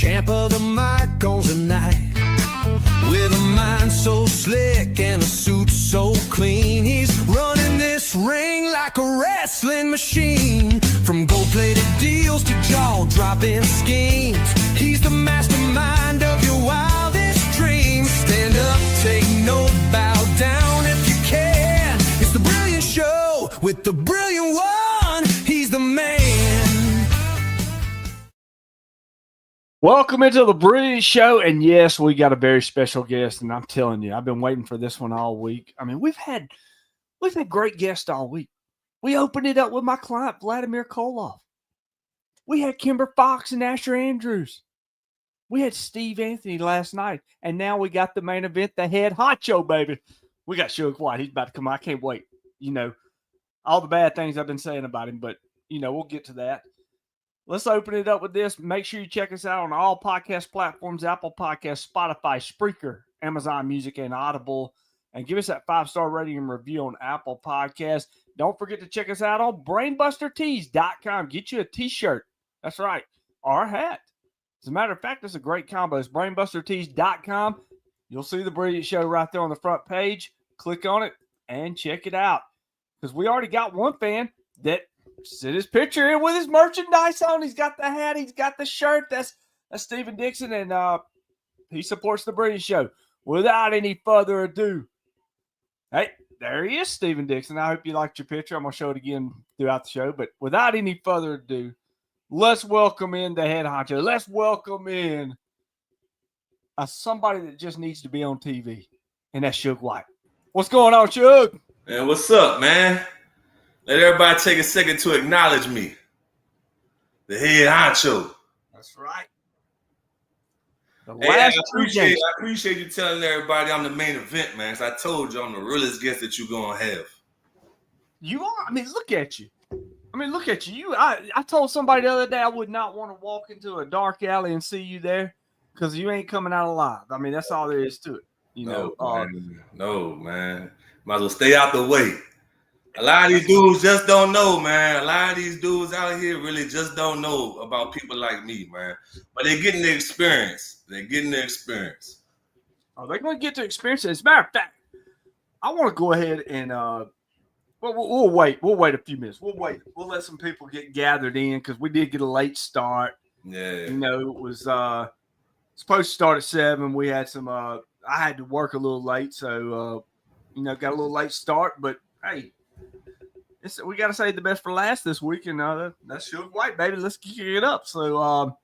champ of the mic on tonight. With a mind so slick and a suit so clean, he's running this ring like a wrestling machine. From gold-plated deals to jaw-dropping schemes, he's the mastermind of your wildest dreams. Stand up, take note, bow down if you can. It's the Brilliant Show with the Brilliant One. He's the man. Welcome into the Brilliant Show, and yes, we got a very special guest, and I'm telling you, I've been waiting for this one all week. I mean, we've had great guests all week. We opened it up with my client, Vladimir Koloff. We had Kimber Fox and Asher Andrews. We had Steve Anthony last night, and now we got the main event, the head honcho, baby. We got Suge Whyte. He's about to come on. I can't wait. You know, all the bad things I've been saying about him, but, you know, we'll get to that. Let's open it up with this. Make sure you check us out on all podcast platforms, Apple Podcasts, Spotify, Spreaker, Amazon Music, and Audible. And give us that 5-star rating and review on Apple Podcasts. Don't forget to check us out on brainbustertees.com. Get you a t-shirt. That's right. Or a hat. As a matter of fact, it's a great combo. It's brainbustertees.com. You'll see the Brilliant Show right there on the front page. Click on it and check it out. Because we already got one fan that sit his picture in with his merchandise on. He's got the hat. He's got the shirt. That's Stephen Dixon, and he supports the Brilliant Show. Without any further ado, hey, there he is, Stephen Dixon. I hope you liked your picture. I'm going to show it again throughout the show. But without any further ado, let's welcome in the head honcho. Let's welcome in somebody that just needs to be on TV, and that's Suge Whyte. What's going on, Suge? Man, what's up, man? Let everybody take a second to acknowledge me. The head honcho. That's right. I appreciate you telling everybody I'm the main event, man. Because I told you I'm the realest guest that you're going to have. You are? I mean, look at you. I told somebody the other day I would not want to walk into a dark alley and see you there because you ain't coming out alive. I mean, that's all there is to it. No, man. Might as well stay out the way. A lot of these dudes just don't know, man. A lot of these dudes out here really just don't know about people like me, man. But they're getting the experience. Oh, they're going to get to experience it. As a matter of fact, I want to go ahead and we'll wait. We'll wait a few minutes. We'll wait. We'll let some people get gathered in because we did get a late start. Yeah. You know, it was supposed to start at 7. We had some I had to work a little late, so got a little late start, but hey, we got to save the best for last this week, and that's Suge Whyte, baby. Let's kick it up. So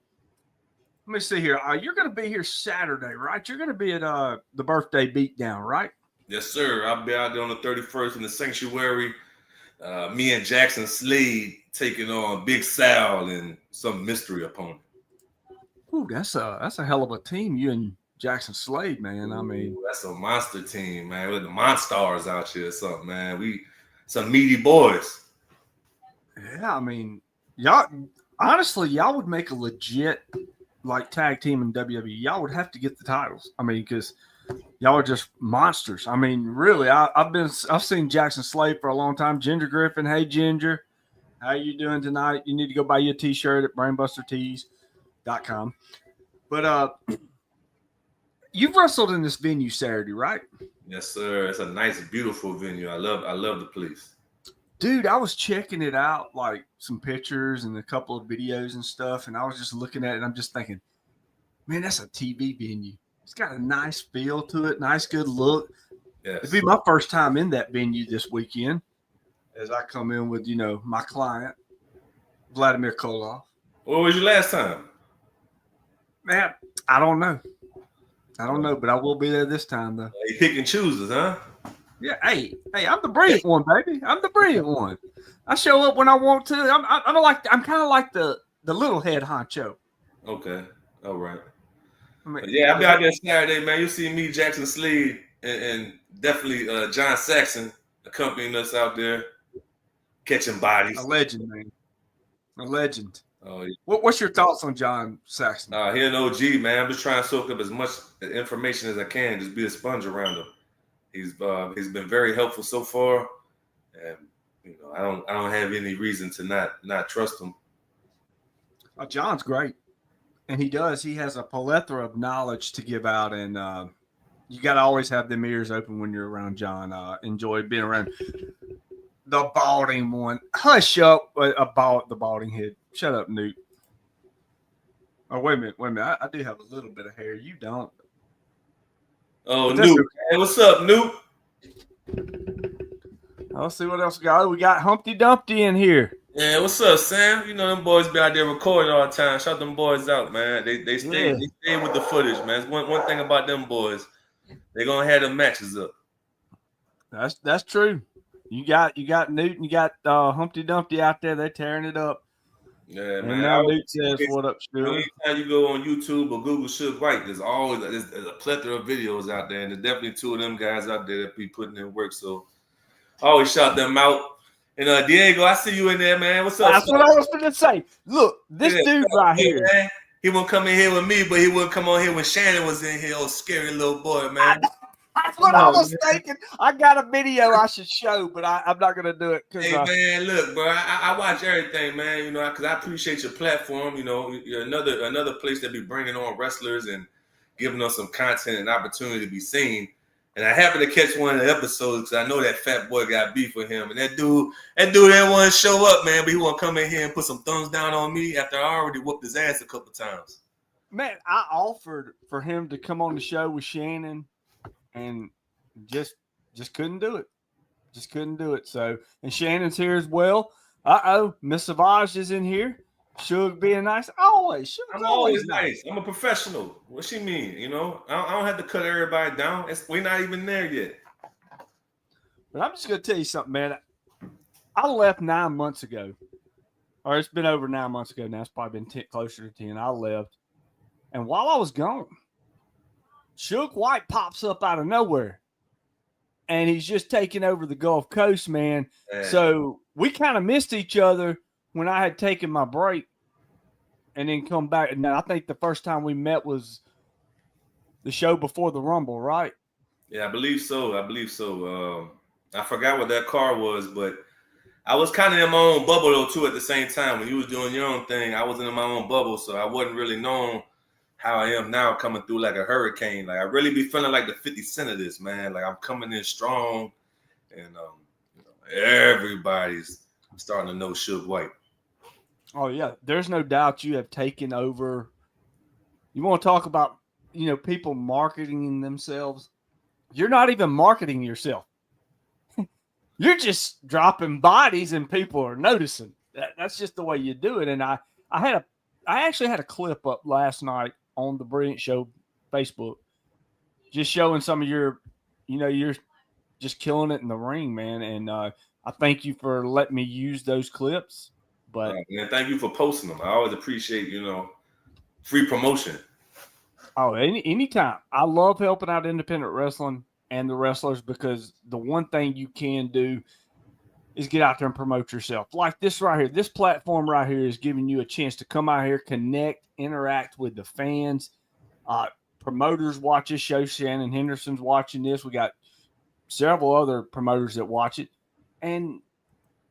let me see here. You're going to be here Saturday, right? You're going to be at the birthday beatdown, right? Yes, sir. I'll be out there on the 31st in the sanctuary. Me and Jackson Slade taking on Big Sal and some mystery opponent. Ooh, that's a hell of a team, you and Jackson Slade, man. I mean, that's a monster team, man. With the Monstars out here or something, man. We some meaty boys. Yeah, I mean, y'all would make a legit like tag team in WWE. Y'all would have to get the titles. I mean, because y'all are just monsters. I mean, really, I've seen Jackson Slade for a long time. Ginger Griffin, hey Ginger, how you doing tonight? You need to go buy you a t-shirt at brainbustertees.com. But you've wrestled in this venue Saturday, right? Yes, sir. It's a nice, beautiful venue. I love the place. Dude, I was checking it out, like some pictures and a couple of videos and stuff, and I was just looking at it and I'm just thinking, man, that's a TV venue. It's got a nice feel to it, nice, good look. Yes. It'd be my first time in that venue this weekend as I come in with, my client, Vladimir Koloff. What was your last time? Man, I don't know, but I will be there this time, though. You pick and chooses, huh? Yeah, hey, I'm the brilliant one, baby. I'm the brilliant one. I show up when I want to. I'm kind of like the little head honcho. Okay, all right. I mean, I'll be out there Saturday, man. You'll see me, Jackson Slade, and definitely John Saxon accompanying us out there, catching bodies. A legend, man. A legend. Oh, yeah. What's your thoughts on John Saxon? He an OG, man. I'm just trying to soak up as much information as I can. Just be a sponge around him. He's been very helpful so far, and I don't have any reason to not trust him. John's great. And he does. He has a plethora of knowledge to give out, and you got to always have them ears open when you're around John. Enjoy being around the balding one. Hush up, the balding head. Shut up, Newt. Oh, wait a minute. I do have a little bit of hair. You don't. Oh, Newt. Okay. Hey, what's up, Newt? Let's see what else we got. We got Humpty Dumpty in here. Yeah, what's up, Sam? You know them boys be out there recording all the time. Shout them boys out, man. They stay with the footage, man. It's one thing about them boys. They gonna have them matches up. That's true. You got Newt and you got Humpty Dumpty out there. They're tearing it up. Yeah, and man. Now Newt says, "What up, Suge?" Anytime you go on YouTube or Google Suge Whyte, there's a plethora of videos out there, and there's definitely two of them guys out there that be putting in work. So I always shout them out. And Diego, I see you in there, man. What's up? That's what I was going to say. Look, this dude right here. Man, he won't come in here with me, but he wouldn't come on here when Shannon was in here. Oh, scary little boy, man. That's what I was thinking. I got a video I should show, but I'm not going to do it. Hey, man, look, bro, I watch everything, man, you know, because I appreciate your platform. You know, you're another place that be bringing on wrestlers and giving us some content and opportunity to be seen. And I happened to catch one of the episodes because I know that fat boy got beef with him. And that dude didn't want to show up, man, but he want to come in here and put some thumbs down on me after I already whooped his ass a couple times. Man, I offered for him to come on the show with Shannon and just couldn't do it. Just couldn't do it. So, and Shannon's here as well. Miss Savage is in here. Suge being nice. Always. I'm always nice. I'm a professional. What she mean? You know, I don't have to cut everybody down. We're not even there yet. But I'm just going to tell you something, man. I left 9 months ago. Or it's been over 9 months ago now. It's probably been closer to 10. I left. And while I was gone, Suge Whyte pops up out of nowhere. And he's just taking over the Gulf Coast, man. So we kind of missed each other when I had taken my break and then come back. And I think the first time we met was the show before the Rumble, right? Yeah, I believe so. I forgot what that car was, but I was kind of in my own bubble, though, too, at the same time. When you was doing your own thing, I was in my own bubble, so I wasn't really knowing how I am now coming through like a hurricane. Like, I really be feeling like the 50 Cent of this, man. Like, I'm coming in strong, and everybody's starting to know Suge Whyte. Oh, yeah. There's no doubt you have taken over. You want to talk about, people marketing themselves? You're not even marketing yourself. You're just dropping bodies and people are noticing. That's just the way you do it. And I actually had a clip up last night on the Brilliant Show Facebook, just showing some of your, you're just killing it in the ring, man. And I thank you for letting me use those clips. But and thank you for posting them. I always appreciate, free promotion. Oh, anytime. I love helping out independent wrestling and the wrestlers, because the one thing you can do is get out there and promote yourself. Like this right here. This platform right here is giving you a chance to come out here, connect, interact with the fans. Promoters watch this show. Shannon Henderson's watching this. We got several other promoters that watch it. And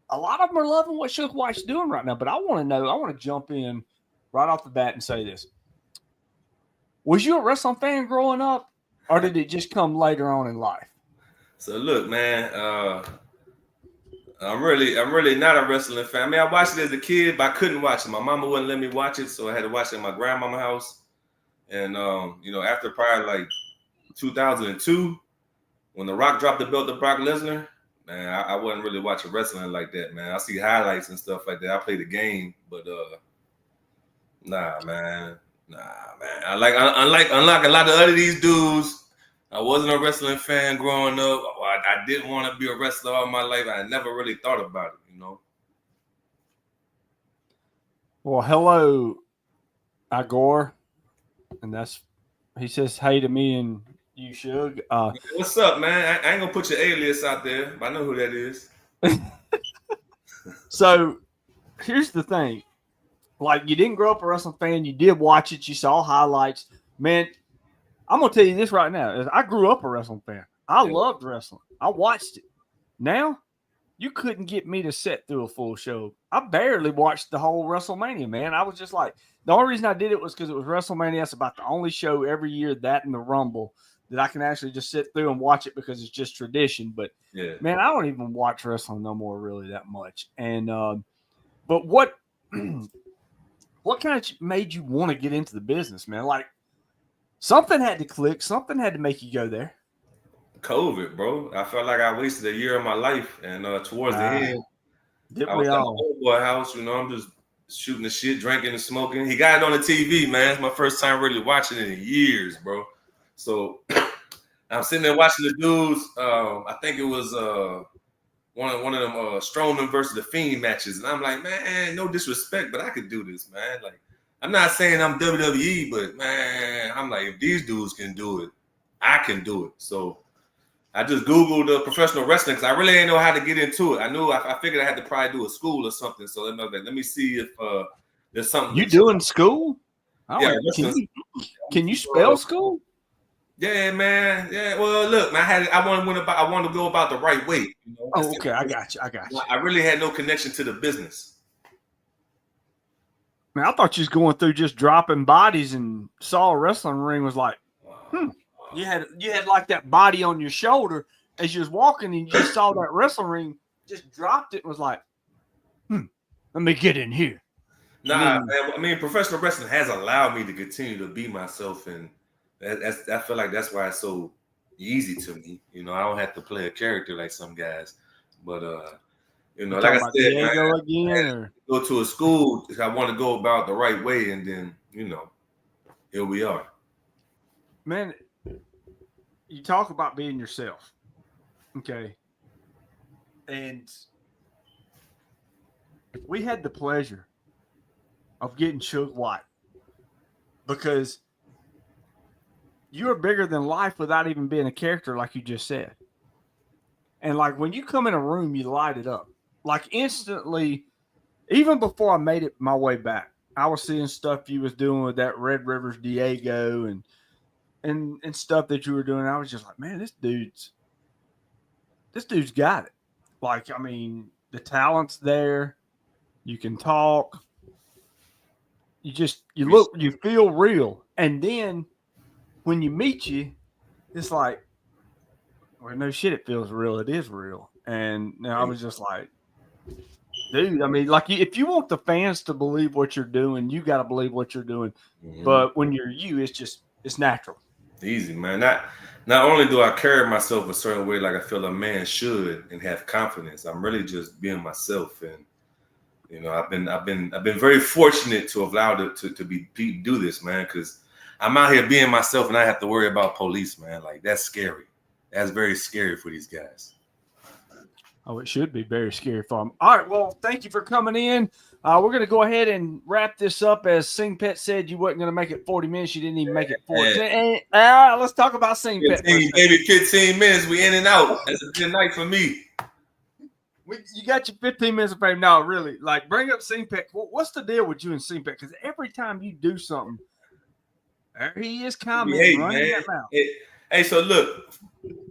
a lot of them are loving what Suge Whyte's doing right now. But I want to jump in right off the bat and say this. Was you a wrestling fan growing up, or did it just come later on in life? So look, man, I'm really not a wrestling fan. I mean, I watched it as a kid, but I couldn't watch it. My mama wouldn't let me watch it, so I had to watch it at my grandmama's house. And after probably like 2002, when The Rock dropped the belt to Brock Lesnar, man, I wasn't really watching wrestling like that, man. I see highlights and stuff like that. I play the game, but nah, man. Unlike a lot of other these dudes, I wasn't a wrestling fan growing up. I didn't want to be a wrestler all my life. I never really thought about it, Well, hello, Igor, and he says hey to me and you, Suge. What's up, man? I ain't gonna put your alias out there, but I know who that is. So, here's the thing. Like, you didn't grow up a wrestling fan. You did watch it. You saw highlights. Man, I'm going to tell you this right now. I grew up a wrestling fan. I loved wrestling. I watched it. Now, you couldn't get me to sit through a full show. I barely watched the whole WrestleMania, man. I was just like, the only reason I did it was because it was WrestleMania. That's about the only show every year, that and the Rumble, that I can actually just sit through and watch it because it's just tradition. But Yeah. man, I don't even watch wrestling no more really that much. And but what what kind of made you want to get into the business, man? Like something had to click, something had to make you go there. COVID, bro. I felt like I wasted a year of my life, and towards the end, Did I we was at my all? old boy house. You know, I'm just shooting the shit, drinking and smoking. He got it on the TV, man. It's my first time really watching it in years, bro. So I'm sitting there watching the dudes. I think it was one of them Strowman versus the Fiend matches, and I'm like, man, no disrespect, but I could do this, man. Like, I'm not saying I'm WWE, but man, I'm like, if these dudes can do it, I can do it. So I just Googled professional wrestling because I really didn't know how to get into it. I figured I had to probably do a school or something. So let me see if there's something. You doing school? Yeah, Can you spell school? Yeah, man. Yeah. Well, look, man, I wanted to go about the right way. You know? Oh, okay. I got you. I really had no connection to the business. Man, I thought you was going through just dropping bodies and saw a wrestling ring was like, You had like that body on your shoulder as you was walking and you just saw that wrestling ring, just dropped it and was like, let me get in here. Nah, man, I mean, professional wrestling has allowed me to continue to be myself, and I feel like that's why it's so easy to me. You know, I don't have to play a character like some guys, but you know, like I said, man, I had to go to a school. I want to go about the right way, and then you know, here we are. Man, you talk about being yourself, okay? And we had the pleasure of getting Suge Whyte because you are bigger than life without even being a character, like you just said. And like when you come in a room, you light it up. Like instantly, even before I made it my way back, I was seeing stuff you was doing with that Red Rivers Diego and stuff that you were doing. I was just like, man, this dude's got it. Like, I mean, the talent's there. You can talk. You feel real. And then when you meet you, it's like, well, no shit, it feels real. It is real. And now I was just like, dude, I mean, like, if you want the fans to believe what you're doing, you got to believe what you're doing. Mm-hmm. But when you're you, it's natural. Easy, man. Not only do I carry myself a certain way like I feel a man should and have confidence, I'm really just being myself. And you know, I've been very fortunate to have allowed to do this, man, because I'm out here being myself and I have to worry about police, man. Like that's scary. That's very scary for these guys. Oh, it should be very scary for them. All right, well, thank you for coming in. We're going to go ahead and wrap this up. As Sing Pet said, you wasn't going to make it 40 minutes. You didn't even make it 40. All right, let's talk about Sing Pet. Maybe 15 minutes. We in and out. That's a good night for me. You got your 15 minutes of fame. No, really. Like, bring up Sing Pet. What's the deal with you and Sing Pet? Because every time you do something, there he is commenting, running that mouth. Hey, so look,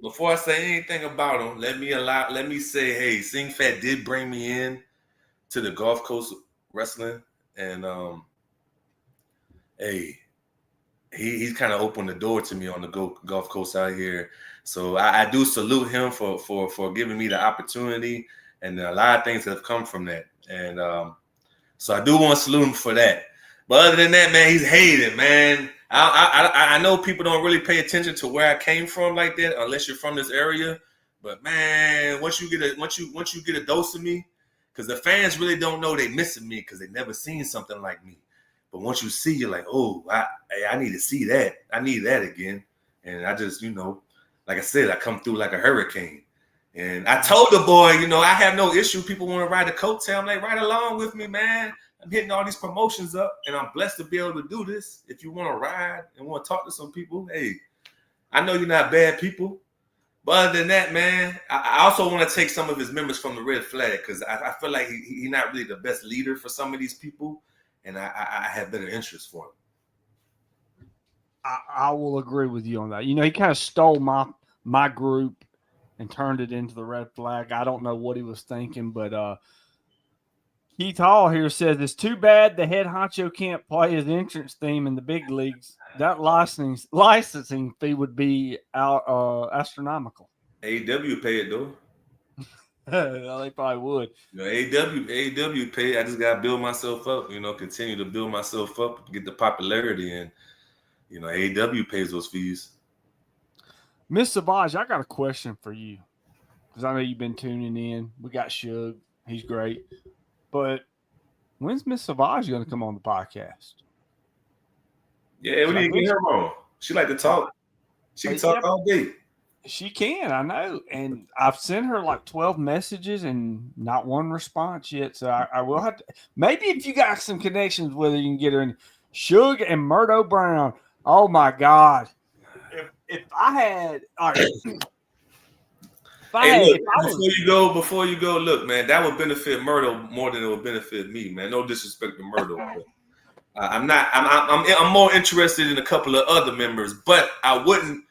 before I say anything about him, let me say, hey, Sing Fat did bring me in to the Gulf Coast wrestling, and hey, he's kind of opened the door to me on the Gulf Coast out here. So I do salute him for giving me the opportunity, and a lot of things have come from that. And so I do want to salute him for that. But other than that, man, he's hated, man. I know people don't really pay attention to where I came from like that unless you're from this area. But man, once you get a dose of me, because the fans really don't know they missing me because they never seen something like me. But once you see, you're like, oh, I need to see that. I need that again. And I just, you know, like I said, I come through like a hurricane. And I told the boy, you know, I have no issue. People want to ride the coattail. I'm like, ride along with me, man. I'm hitting all these promotions up, and I'm blessed to be able to do this. If you want to ride and want to talk to some people, hey, I know you're not bad people. But other than that, man, I also want to take some of his members from the red flag because I feel like he's not really the best leader for some of these people, and I have better interests for him. I will agree with you on that. You know, he kind of stole my group and turned it into the red flag. I don't know what he was thinking, but Keith Hall here says it's too bad the head honcho can't play his entrance theme in the big leagues. That licensing fee would be astronomical. AEW pay it though. They probably would. AEW pay. I just gotta build myself up. Continue to build myself up, get the popularity, and AEW pays those fees. Miss Savage, I got a question for you because I know you've been tuning in. We got Suge. He's great. But when's Miss Savage going to come on the podcast? Yeah, we need to get her on. She like to talk. She can talk all day. She can, I know. And I've sent her like 12 messages and not one response yet. So I will have to. Maybe if you got some connections with her, you can get her in. Suge and Murdo Brown. Oh, my God. If I had. All right. Before you go, look, man, that would benefit Murdo more than it would benefit me, man. No disrespect to Murdo. I'm more interested in a couple of other members, but I wouldn't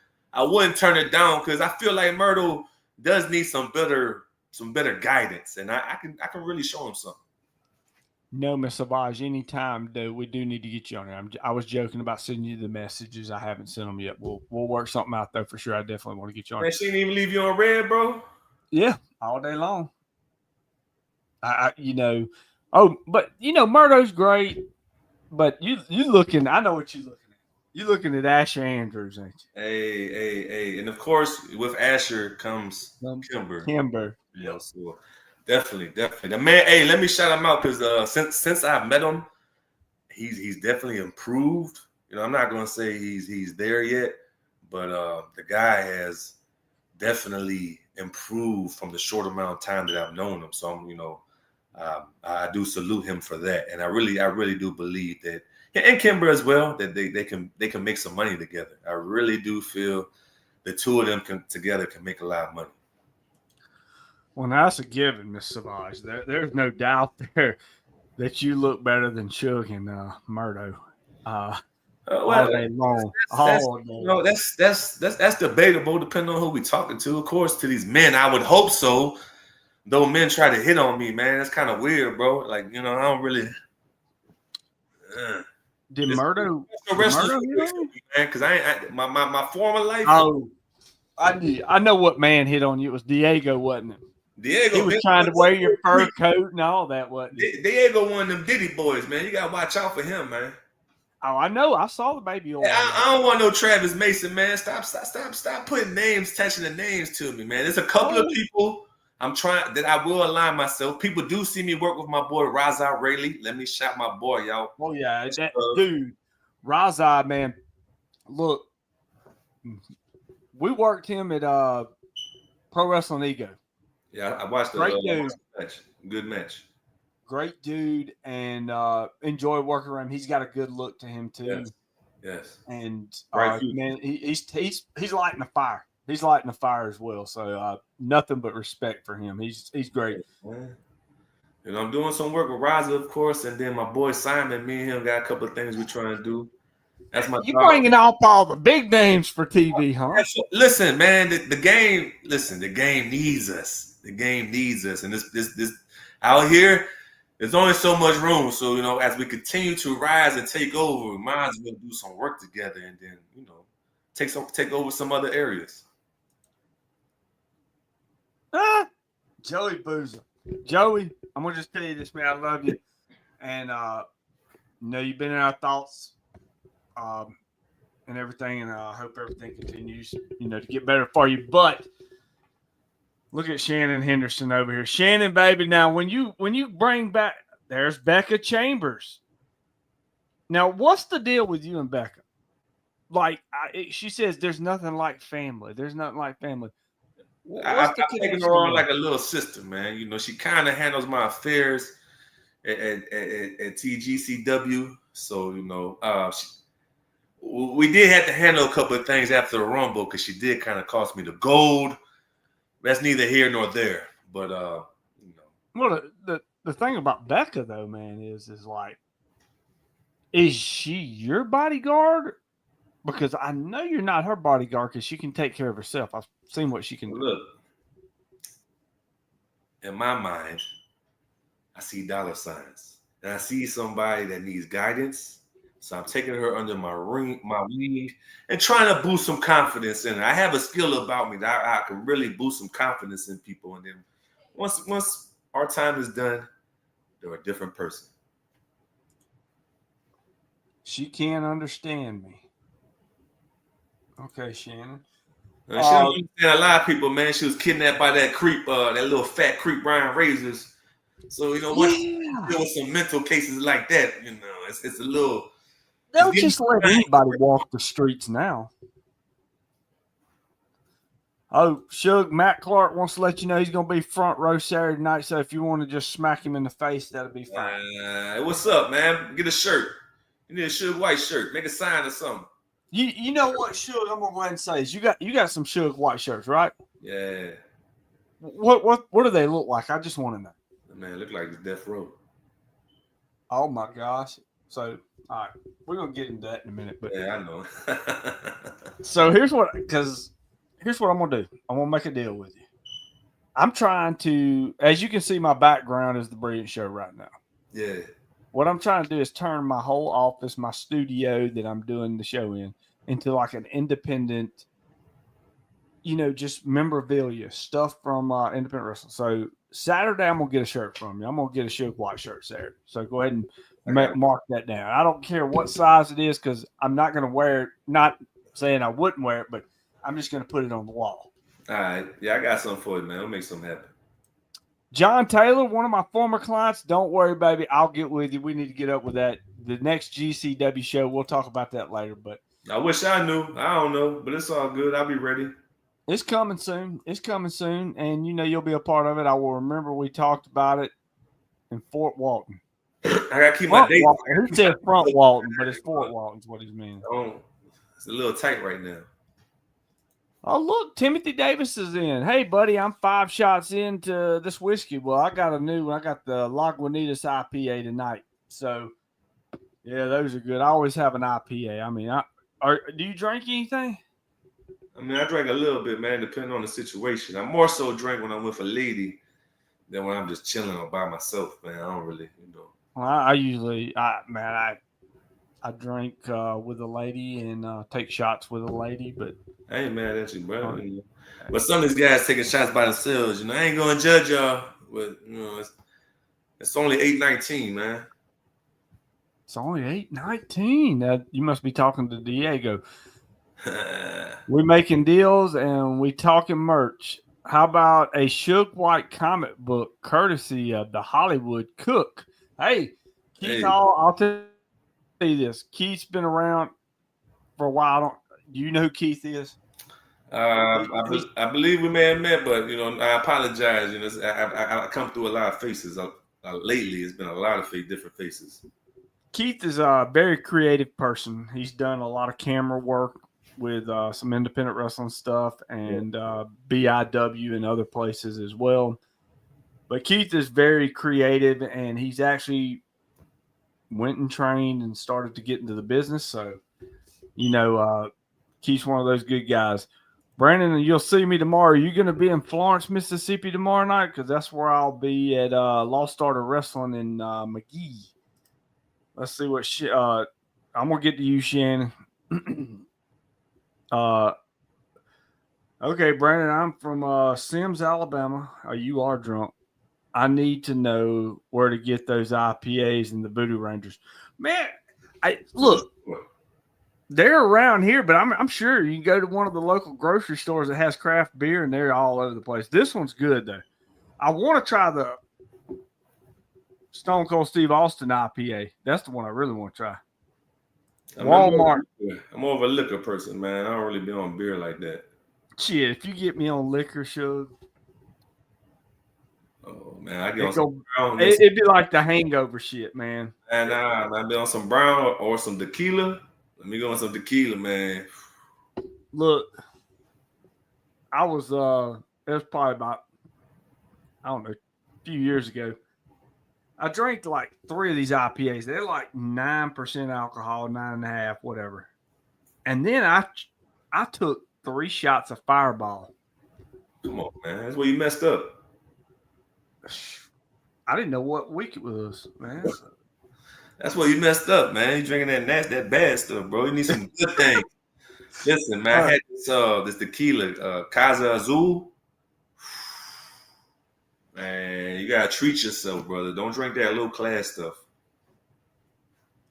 turn it down because I feel like Murdo does need some better guidance, and I can really show him something. No, Miss Savage, anytime, though, we do need to get you on there. I was joking about sending you the messages. I haven't sent them yet. We'll work something out, though, for sure. I definitely want to get you on. Man, she didn't even leave you on red, bro? Yeah, all day long. But, Murdo's great, but you looking – I know what you're looking at. You're looking at Asher Andrews, ain't you? Hey. And, of course, with Asher comes Kimber. So definitely. The man, hey, let me shout him out because since I've met him, he's definitely improved. I'm not gonna say he's there yet, but the guy has definitely improved from the short amount of time that I've known him. So I do salute him for that, and I really do believe that, and Kimber as well, that they can make some money together. I really do feel the two of them together can make a lot of money. Well, that's a given, Miss Savage. There's no doubt there that you look better than Suge and Murdo. All day long. That's debatable, depending on who we talking to. Of course, to these men, I would hope so. Though men try to hit on me, man, that's kind of weird, bro. Like, I don't really. Did Murdo hit on you? Man, because my former life. Oh, I know what man hit on you. It was Diego, wasn't it? Diego, he was trying to wear your fur coat and all that, wasn't he? Diego, one of them Diddy boys, man. You gotta watch out for him, man. Oh, I know. I saw the baby oil. I don't want no Travis Mason, man. Stop putting names, touching the names to me, man. There's a couple of people I'm trying that I will align myself. People do see me work with my boy Raza Rayleigh. Let me shout my boy, y'all. Oh yeah, that dude, Raza, man. Look, we worked him at Pro Wrestling Ego. Yeah, I watched the match. Good match. Great dude, and enjoy working around him. He's got a good look to him too. Yes. And man, he's lighting the fire. He's lighting the fire as well. So nothing but respect for him. He's great. And I'm doing some work with Raza, of course, and then my boy Simon. Me and him got a couple of things we're trying to do. That's my. You bringing out all the big names for TV, huh? Listen, man, the game. Listen, the game needs us. The game needs us, and this out here, there's only so much room. So as we continue to rise and take over, we might as well do some work together, and then take over some other areas. Joey Boozer, Joey, I'm gonna just tell you this, man. I love you, and you've been in our thoughts, and everything, and I hope everything continues, to get better for you, but. Look at Shannon Henderson over here. Shannon, baby. Now, when you bring back, there's Becca Chambers. Now, what's the deal with you and Becca? Like, she says there's nothing like family. There's nothing like family. I'm taking her on like a little sister, man. She kind of handles my affairs at TGCW. So, we did have to handle a couple of things after the Rumble because she did kind of cost me the gold. That's neither here nor there, but Well, the thing about Becca though, man, is like, is she your bodyguard? Because I know you're not her bodyguard because she can take care of herself. I've seen what she can do. Look, in my mind, I see dollar signs. And I see somebody that needs guidance. So I'm taking her under my wing, and trying to boost some confidence in her. I have a skill about me that I can really boost some confidence in people. And then once our time is done, they're a different person. She can't understand me. Okay, Shannon. She don't understand a lot of people, man. She was kidnapped by that creep, that little fat creep Brian Razors. So, once you deal with some mental cases like that, it's a little. They'll just let anybody walk the streets now. Oh, Suge, Matt Clark wants to let you know he's going to be front row Saturday night. So if you want to just smack him in the face, that'll be fine. What's up, man? Get a shirt. You need a Suge Whyte shirt. Make a sign or something. You know what, Suge? I'm gonna go ahead and say is you got some Suge Whyte shirts, right? Yeah. What do they look like? I just want to know. Man, look like it's Death Row. Oh my gosh! So, all right, we're gonna get into that in a minute. But yeah, I know. So here's what I'm gonna do. I'm gonna make a deal with you. I'm trying to, as you can see, my background is the Brilliant Show right now. Yeah. What I'm trying to do is turn my whole office, my studio that I'm doing the show in, into like an independent, just memorabilia stuff from independent wrestling. So Saturday, I'm gonna get a shirt from you. I'm gonna get a Suge Whyte shirt Saturday. So go ahead and mark that down. I don't care what size it is because I'm not gonna wear it. Not saying I wouldn't wear it, but I'm just gonna put it on the wall. All right. Yeah, I got something for you, man. I'll make something happen. John Taylor, one of my former clients. Don't worry, baby. I'll get with you. We need to get up with that. The next GCW show, we'll talk about that later. But I wish I knew. I don't know, but it's all good. I'll be ready. It's coming soon. And you'll be a part of it. I will remember we talked about it in Fort Walton. I gotta keep my date. He said Front Walton, but it's Fort Walton's what he's meaning. It's a little tight right now. Oh, look, Timothy Davis is in. Hey, buddy, I'm 5 shots into this whiskey. Well, I got a new one. I got the Lagunitas IPA tonight. So, yeah, those are good. I always have an IPA. I mean, do you drink anything? I mean, I drink a little bit, man, depending on the situation. I more so drink when I'm with a lady than when I'm just chilling or by myself, man. I don't really, Well, I usually, I drink with a lady and take shots with a lady, but I ain't mad at you, bro. But some of these guys taking shots by themselves, I ain't gonna judge y'all, but it's only 8:19, man. It's only 8:19. You must be talking to Diego. We making deals and we talking merch. How about a Suge Whyte comic book courtesy of the Hollywood Cook? Hey, Keith, I'll tell you this. Keith's been around for a while. Do you know who Keith is? I believe we may have met, but I apologize. I come through a lot of faces. Lately, it's been a lot of different faces. Keith is a very creative person. He's done a lot of camera work with some independent wrestling stuff and BIW and other places as well. But Keith is very creative, and he's actually went and trained and started to get into the business. So, Keith's one of those good guys. Brandon, you'll see me tomorrow. Are you going to be in Florence, Mississippi tomorrow night? Because that's where I'll be at Lost Art of Wrestling in McGee. Let's see what I'm going to get to you, Shannon. Okay, Brandon, I'm from Sims, Alabama. You are drunk. I need to know where to get those IPAs and the Voodoo Rangers. Man, look, they're around here, but I'm sure you can go to one of the local grocery stores that has craft beer, and they're all over the place. This one's good, though. I want to try the Stone Cold Steve Austin IPA. That's the one I really want to try. Walmart. I'm more of a liquor person, man. I don't really be on beer like that. Shit, if you get me on liquor, Suge. Oh man, I get on some brown. It'd be like the hangover shit, man. And I be on some brown or some tequila. Let me go on some tequila, man. Look, I was it was probably about, I don't know, a few years ago. I drank like 3 of these IPAs. They're like 9% alcohol, 9.5, whatever. And then I took 3 shots of Fireball. Come on, man. That's where you messed up. I didn't know what week it was, man. That's where you messed up, man. You drinking that bad stuff, bro. You need some good things. Listen, man, I had this tequila, Casa Azul. Man, you gotta treat yourself, brother. Don't drink that low class stuff.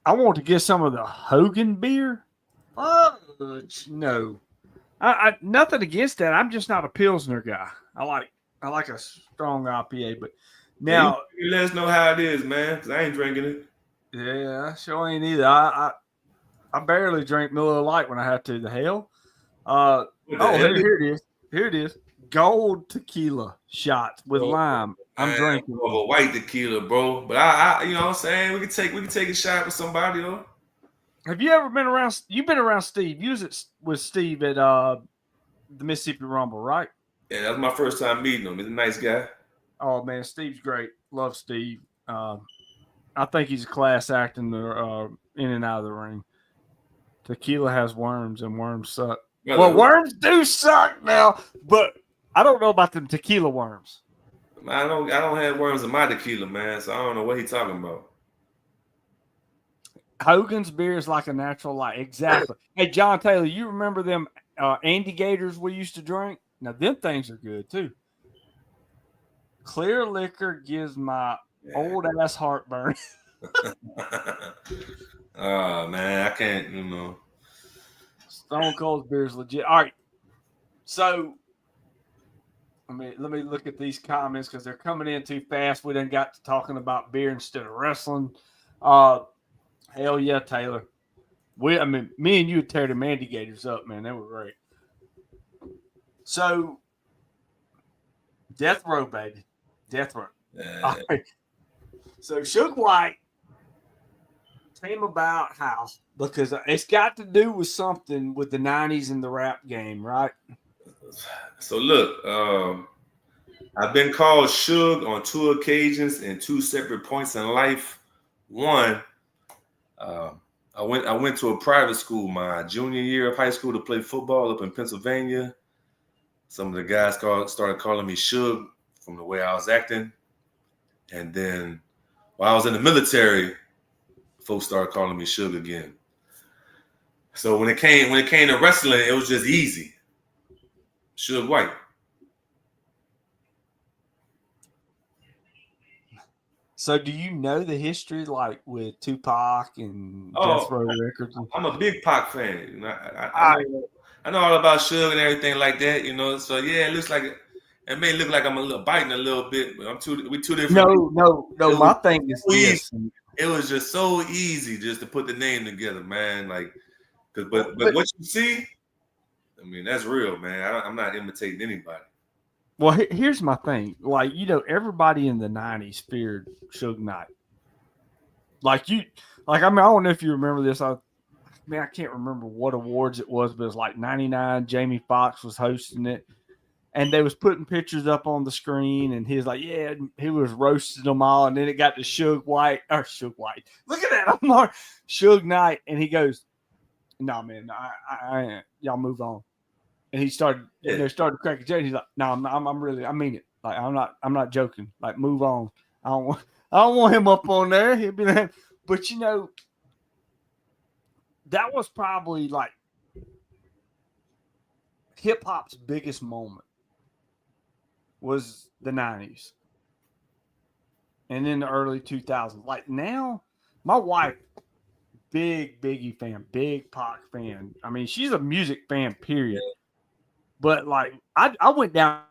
I want to get some of the Hogan beer. No, I nothing against that. I'm just not a Pilsner guy. I like a strong IPA, but now you let us know how it is, man. Cause I ain't drinking it. Yeah, I sure ain't either. I barely drink Miller Lite when I have to. The hell. Here it is. Here it is. Gold tequila shots with lime. I'm drinking. Of a white tequila, bro. But I you know what I'm saying? We can take a shot with somebody, though. Have you ever been around? You've been around Steve. You was with Steve at the Mississippi Rumble, right? Yeah, that was my first time meeting him. He's a nice guy. Oh man, Steve's great. Love Steve. I think he's a class act in and out of the ring. Tequila has worms, and worms suck. Well, worms do suck now, but I don't know about them tequila worms. I don't have worms in my tequila, man, so I don't know what he's talking about. Hogan's beer is like a natural light. Exactly. Hey, John Taylor, you remember them Andy Gators we used to drink? Now, them things are good, too. Clear liquor gives my old ass heartburn. Oh, man, I can't, you know. Stone Cold's beer is legit. All right. So, let me look at these comments because they're coming in too fast. We done got to talking about beer instead of wrestling. Hell yeah, Taylor. Me and you tear the Andy Gators up, man. They were great. So, Death Row, baby. Death Row. All right. So, Suge Whyte came about how? Because it's got to do with something with the 90s and the rap game, right? So, look, I've been called Suge on 2 occasions in 2 separate points in life. One, I went to a private school my junior year of high school to play football up in Pennsylvania. Some of the guys started calling me Suge from the way I was acting. And then while I was in the military, folks started calling me Suge again. So when it came to wrestling, it was just easy. Suge Whyte. So do you know the history, like with Tupac and Death Row Records? I'm a big Pac fan. I know all about Suge and everything like that, you know. So yeah, it looks like it may look like I'm a little biting a little bit, but we two different. No. My thing is this. It was just so easy just to put the name together, man. Like, but what you see, I mean, that's real, man. I'm not imitating anybody. Well, here's my thing. Like, you know, everybody in the 90s feared Suge Knight. I don't know if you remember this. I can't remember what awards it was, but it was like 99. Jamie Foxx was hosting it. And they was putting pictures up on the screen, and he was like, yeah, he was roasting them all. And then it got to Suge Whyte. Look at that. I'm like, Suge Knight. And he goes, no, man, I y'all move on. And he started, started cracking jokes. He's like, no, I mean it. Like, I'm not joking. Like, move on. I don't want him up on there. He'll be like, but you know, that was probably like hip hop's biggest moment was the 90s and then the early 2000s. Like now, my wife, big Biggie fan, big Pac fan. I mean, she's a music fan, period. But like, I went down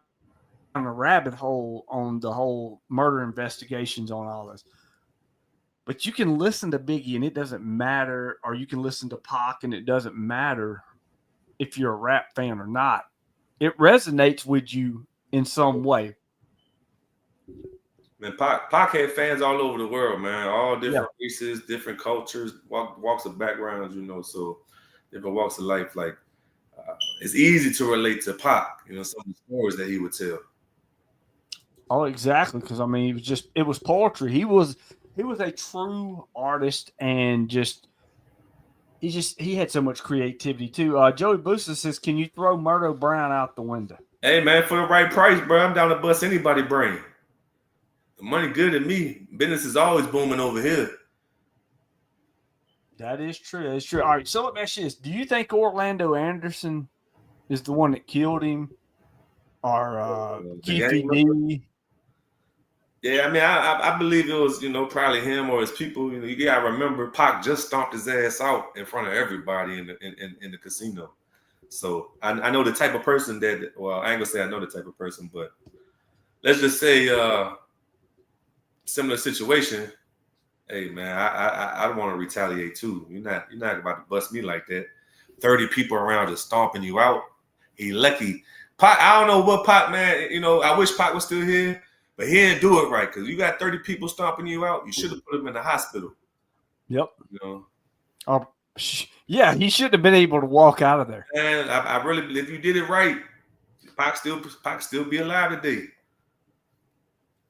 a rabbit hole on the whole murder investigations on all this. But you can listen to Biggie and it doesn't matter, or you can listen to Pac and it doesn't matter if you're a rap fan or not. It resonates with you in some way. Man, Pac had fans all over the world, man. All different races, different cultures, walks of backgrounds, you know, so different walks of life. Like, it's easy to relate to Pac, you know, some of the stories that he would tell. Oh, exactly. Because I mean, it was poetry. He was a true artist, and he had so much creativity too. Joey Booster says, "Can you throw Murdo Brown out the window?" Hey man, for the right price, bro, I'm down to bust anybody brain. money good to me. Business is always booming over here. That is true. That's true. All right, so let me ask you this: do you think Orlando Anderson is the one that killed him, or The Keefe gang D? Yeah, I mean, I believe it was, probably him or his people. You gotta remember, Pac just stomped his ass out in front of everybody in the casino. So I know the type of person that. Well, I ain't gonna say I know the type of person, but let's just say similar situation. Hey man, I don't want to retaliate too. You're not about to bust me like that. 30 people around just stomping you out. He lucky. Pac, I don't know what Pac, man. I wish Pac was still here. But he didn't do it right because you got 30 people stomping you out. You should have put him in the hospital. Yep. Yeah, he shouldn't have been able to walk out of there. And I really believe if you did it right, Pac still be alive today.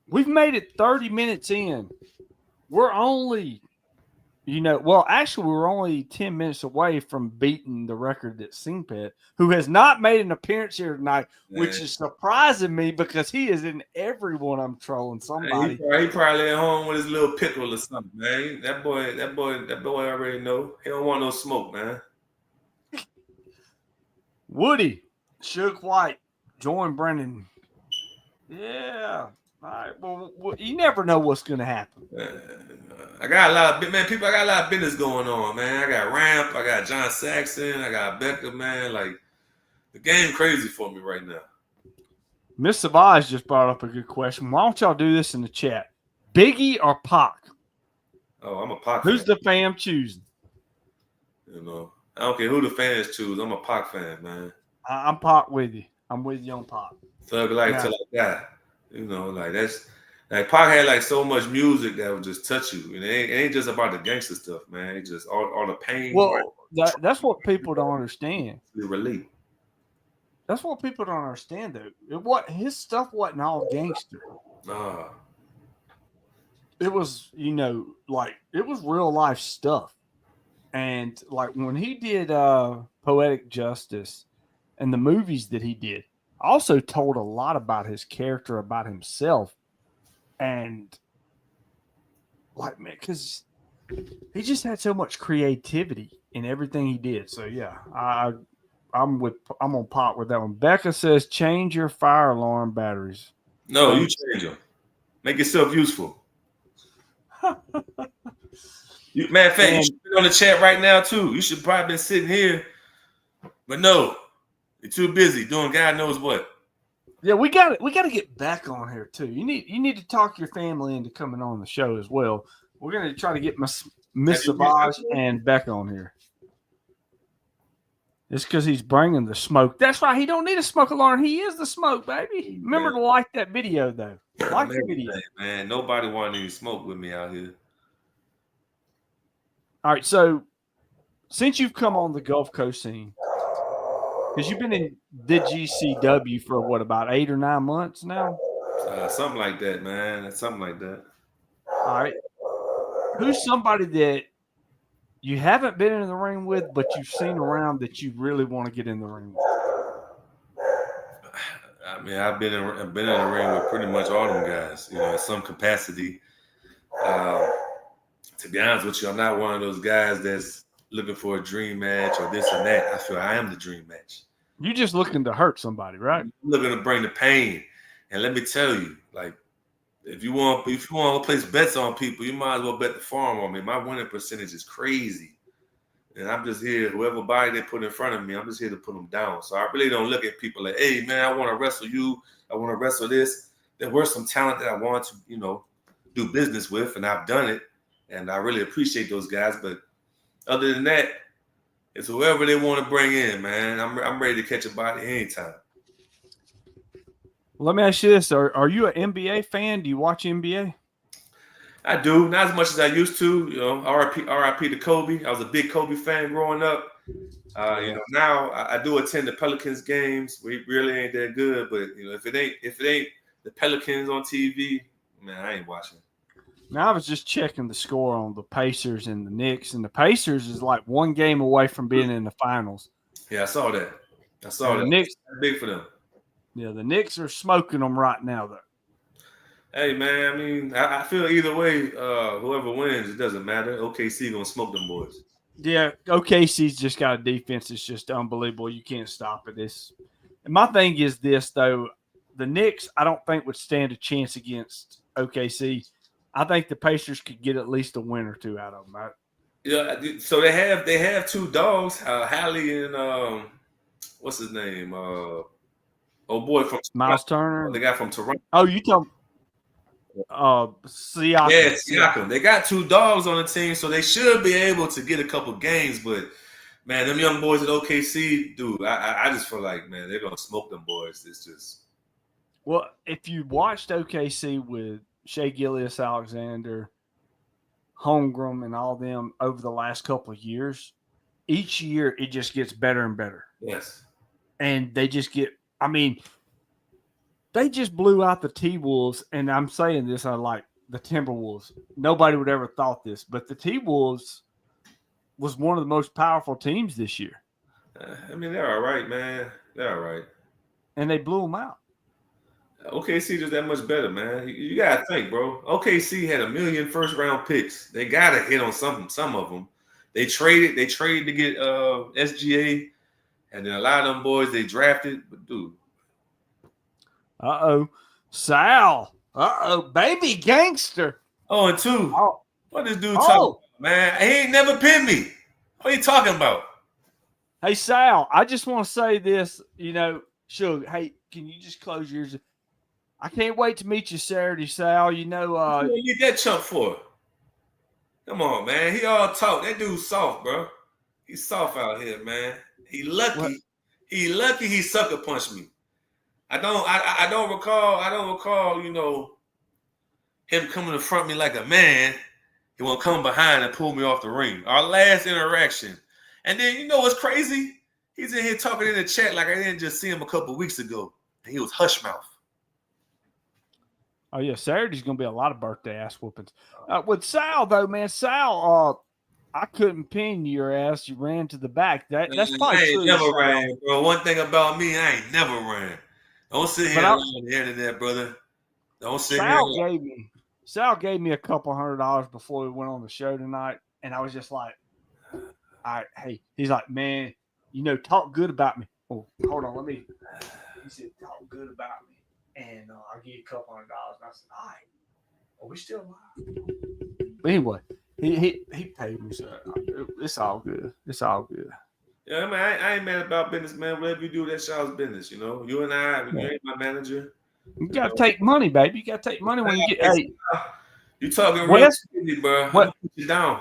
We've made it 30 minutes in. We're only, actually, we're only 10 minutes away from beating the record that Singpet, who has not made an appearance here tonight, which is surprising me because he is in everyone I'm trolling somebody. He probably at home with his little pickle or something, man. That boy already know. He don't want no smoke, man. Woody, Suge Whyte, join Brennan. Yeah. All right. Well, you never know what's going to happen. I got a lot of business going on, man. I got Ramp, I got John Saxon, I got Becca, man. Like, the game crazy for me right now. Miss Savage just brought up a good question. Why don't y'all do this in the chat? Biggie or Pac? Oh, I'm a Pac Who's fan. the fam choosing? I don't care who the fans choose. I'm a Pac fan, man. I'm Pac with you. I'm with you on Pac. Thug life till I die. Like that's like Pac had like so much music that would just touch you. And it ain't just about the gangster stuff, man. It's just all the pain. Well, that's what people don't understand. You relate. That's what people don't understand, though. His stuff wasn't all gangster. It was, it was real life stuff. And like when he did Poetic Justice and the movies that he did, also told a lot about his character, about himself. And like, man, because he just had so much creativity in everything he did. So yeah, I'm on Pac with that one. Becca says change your fire alarm batteries. No, you change them. Make yourself useful. You should be on the chat right now too. You should probably been sitting here, but no, you're too busy doing God knows what. Yeah, we got to get back on here too. You need to talk your family into coming on the show as well. We're gonna try to get Miss Savage and Becca on here. It's because he's bringing the smoke. That's right. He don't need a smoke alarm. He is the smoke, baby. Remember to like that video though. Like the video, man. Nobody wanted any smoke with me out here. All right, so since you've come on the Gulf Coast scene, because you've been in the GCW for about 8 or 9 months now? Something like that, man. Something like that. All right. Who's somebody that you haven't been in the ring with, but you've seen around that you really want to get in the ring with? I mean, I've been in the ring with pretty much all them guys, in some capacity. To be honest with you, I'm not one of those guys that's looking for a dream match or this and that. I feel I am the dream match. You're just looking to hurt somebody, right? I'm looking to bring the pain. And let me tell you, like, if you want to place bets on people, you might as well bet the farm on me. My winning percentage is crazy. And I'm just here, whoever body they put in front of me, I'm just here to put them down. So I really don't look at people like, hey, man, I want to wrestle you. I want to wrestle this. There were some talent that I want to, do business with, and I've done it. And I really appreciate those guys. But other than that, it's whoever they want to bring in, man. I'm ready to catch a body anytime. Let me ask you this. Are you an NBA fan? Do you watch NBA? I do. Not as much as I used to. RIP to Kobe. I was a big Kobe fan growing up. Now I do attend the Pelicans games. We really ain't that good. But, if it ain't the Pelicans on TV, man, I ain't watching. Now, I was just checking the score on the Pacers and the Knicks, and the Pacers is like 1 game away from being in the finals. Yeah, I saw that. The Knicks, big for them. Yeah, the Knicks are smoking them right now, though. Hey man, I mean, I feel either way, whoever wins, it doesn't matter. OKC gonna smoke them boys. Yeah, OKC's just got a defense that's just unbelievable. You can't stop it. And my thing is this though, the Knicks I don't think would stand a chance against OKC. I think the Pacers could get at least a win or two out of them. Right? Yeah, so they have two dogs, Hallie and what's his name? Oh boy from Miles the Turner. guy from Toronto. Oh, you talking Siakam. Yeah, Siakam. They got two dogs on the team, so they should be able to get a couple games. But man, them young boys at OKC, dude, I just feel like man, they're gonna smoke them boys. It's just Well, if you watched OKC with Shea Gilgeous-Alexander, Holmgren, and all them over the last couple of years, each year it just gets better and better. yes. And they just get, I mean, they just blew out the T-Wolves, and I'm saying this, I like the Timberwolves. Nobody would ever thought this, but the T-Wolves was one of the most powerful teams this year. I mean, they're all right, man. They're all right. And they blew them out. OKC just that much better, man. You gotta think, bro. OKC had 1 million first-round picks. They gotta hit on something. Some of them, they traded to get SGA, and then a lot of them boys they drafted. But dude, Sal. Baby gangster. oh, and two, Oh, what this dude talking about, man? He ain't never pinned me. What are you talking about? Hey, Sal, I just want to say this, Suge, hey, can you just close yours? I can't wait to meet you Saturday, Sal. What you need that chump for? Come on, man. He all talk. That dude's soft, bro. He's soft out here, man. He lucky. What? He lucky he sucker punched me. I don't recall, him coming to front me like a man. He won't come behind and pull me off the ring. Our last interaction. And then you know what's crazy? He's in here talking in the chat like I didn't just see him a couple weeks ago. And he was hush mouth. Oh, yeah, Saturday's going to be a lot of birthday ass whoopings. With Sal, though, man, Sal, I couldn't pin your ass. You ran to the back. That's probably I ain't true. never ran, bro. One thing about me, I ain't never ran. Don't sit here on the internet, brother. Don't sit here. Sal gave me a couple $100 before we went on the show tonight, and I was just like, all right, hey, he's like, man, talk good about me. Oh, hold on, he said, talk good about me, and I'll give you a couple $100. And I said, all right, are we still alive? But anyway, he paid me, so it's all good. It's all good. Yeah, I mean, I ain't mad about business, man. Whatever you do, that's y'all's business, You and I, you ain't my manager. You got to take money, baby. You got to take money when you get. Hey, you talking real easy, bro. I'm gonna put you down.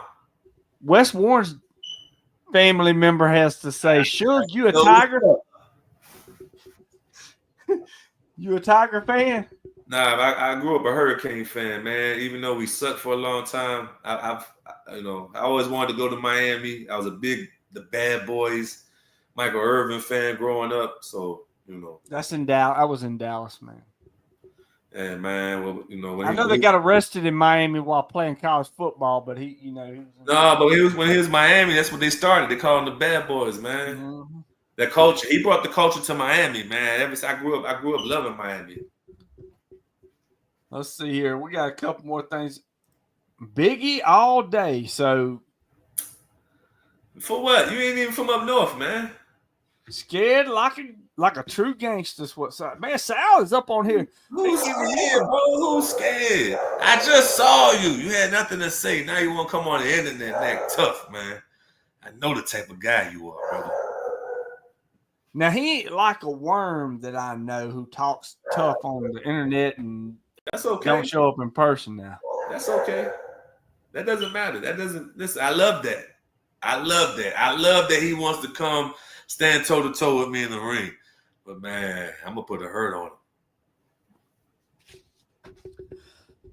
Wes Warren's family member has to say, "Suge, you a Tiger? You a Tiger fan?" Nah, I grew up a Hurricane fan, man. Even though we sucked for a long time, I always wanted to go to Miami. I was the Bad Boys, Michael Irvin fan growing up. So that's in Dallas. I was in Dallas, man. Yeah, man. Well, I know they got arrested in Miami while playing college football, but he was when he was Miami, that's what they started. They called him the Bad Boys, man. Mm-hmm. That culture, he brought the culture to Miami, man. I grew up loving Miami. Let's see here. We got a couple more things. Biggie all day. So for what? You ain't even from up north, man. Scared like a true gangster. What's up, man? Sal is up on here. Who's scared, bro? Who's scared? I just saw you. You had nothing to say. Now you want to come on the internet and act tough, man. I know the type of guy you are, brother. Now he ain't like a worm that I know who talks tough on the internet and that's okay. Don't show up in person now. That's okay. That doesn't matter. Listen, I love that. I love that he wants to come stand toe to toe with me in the ring. But man, I'm gonna put a hurt on him.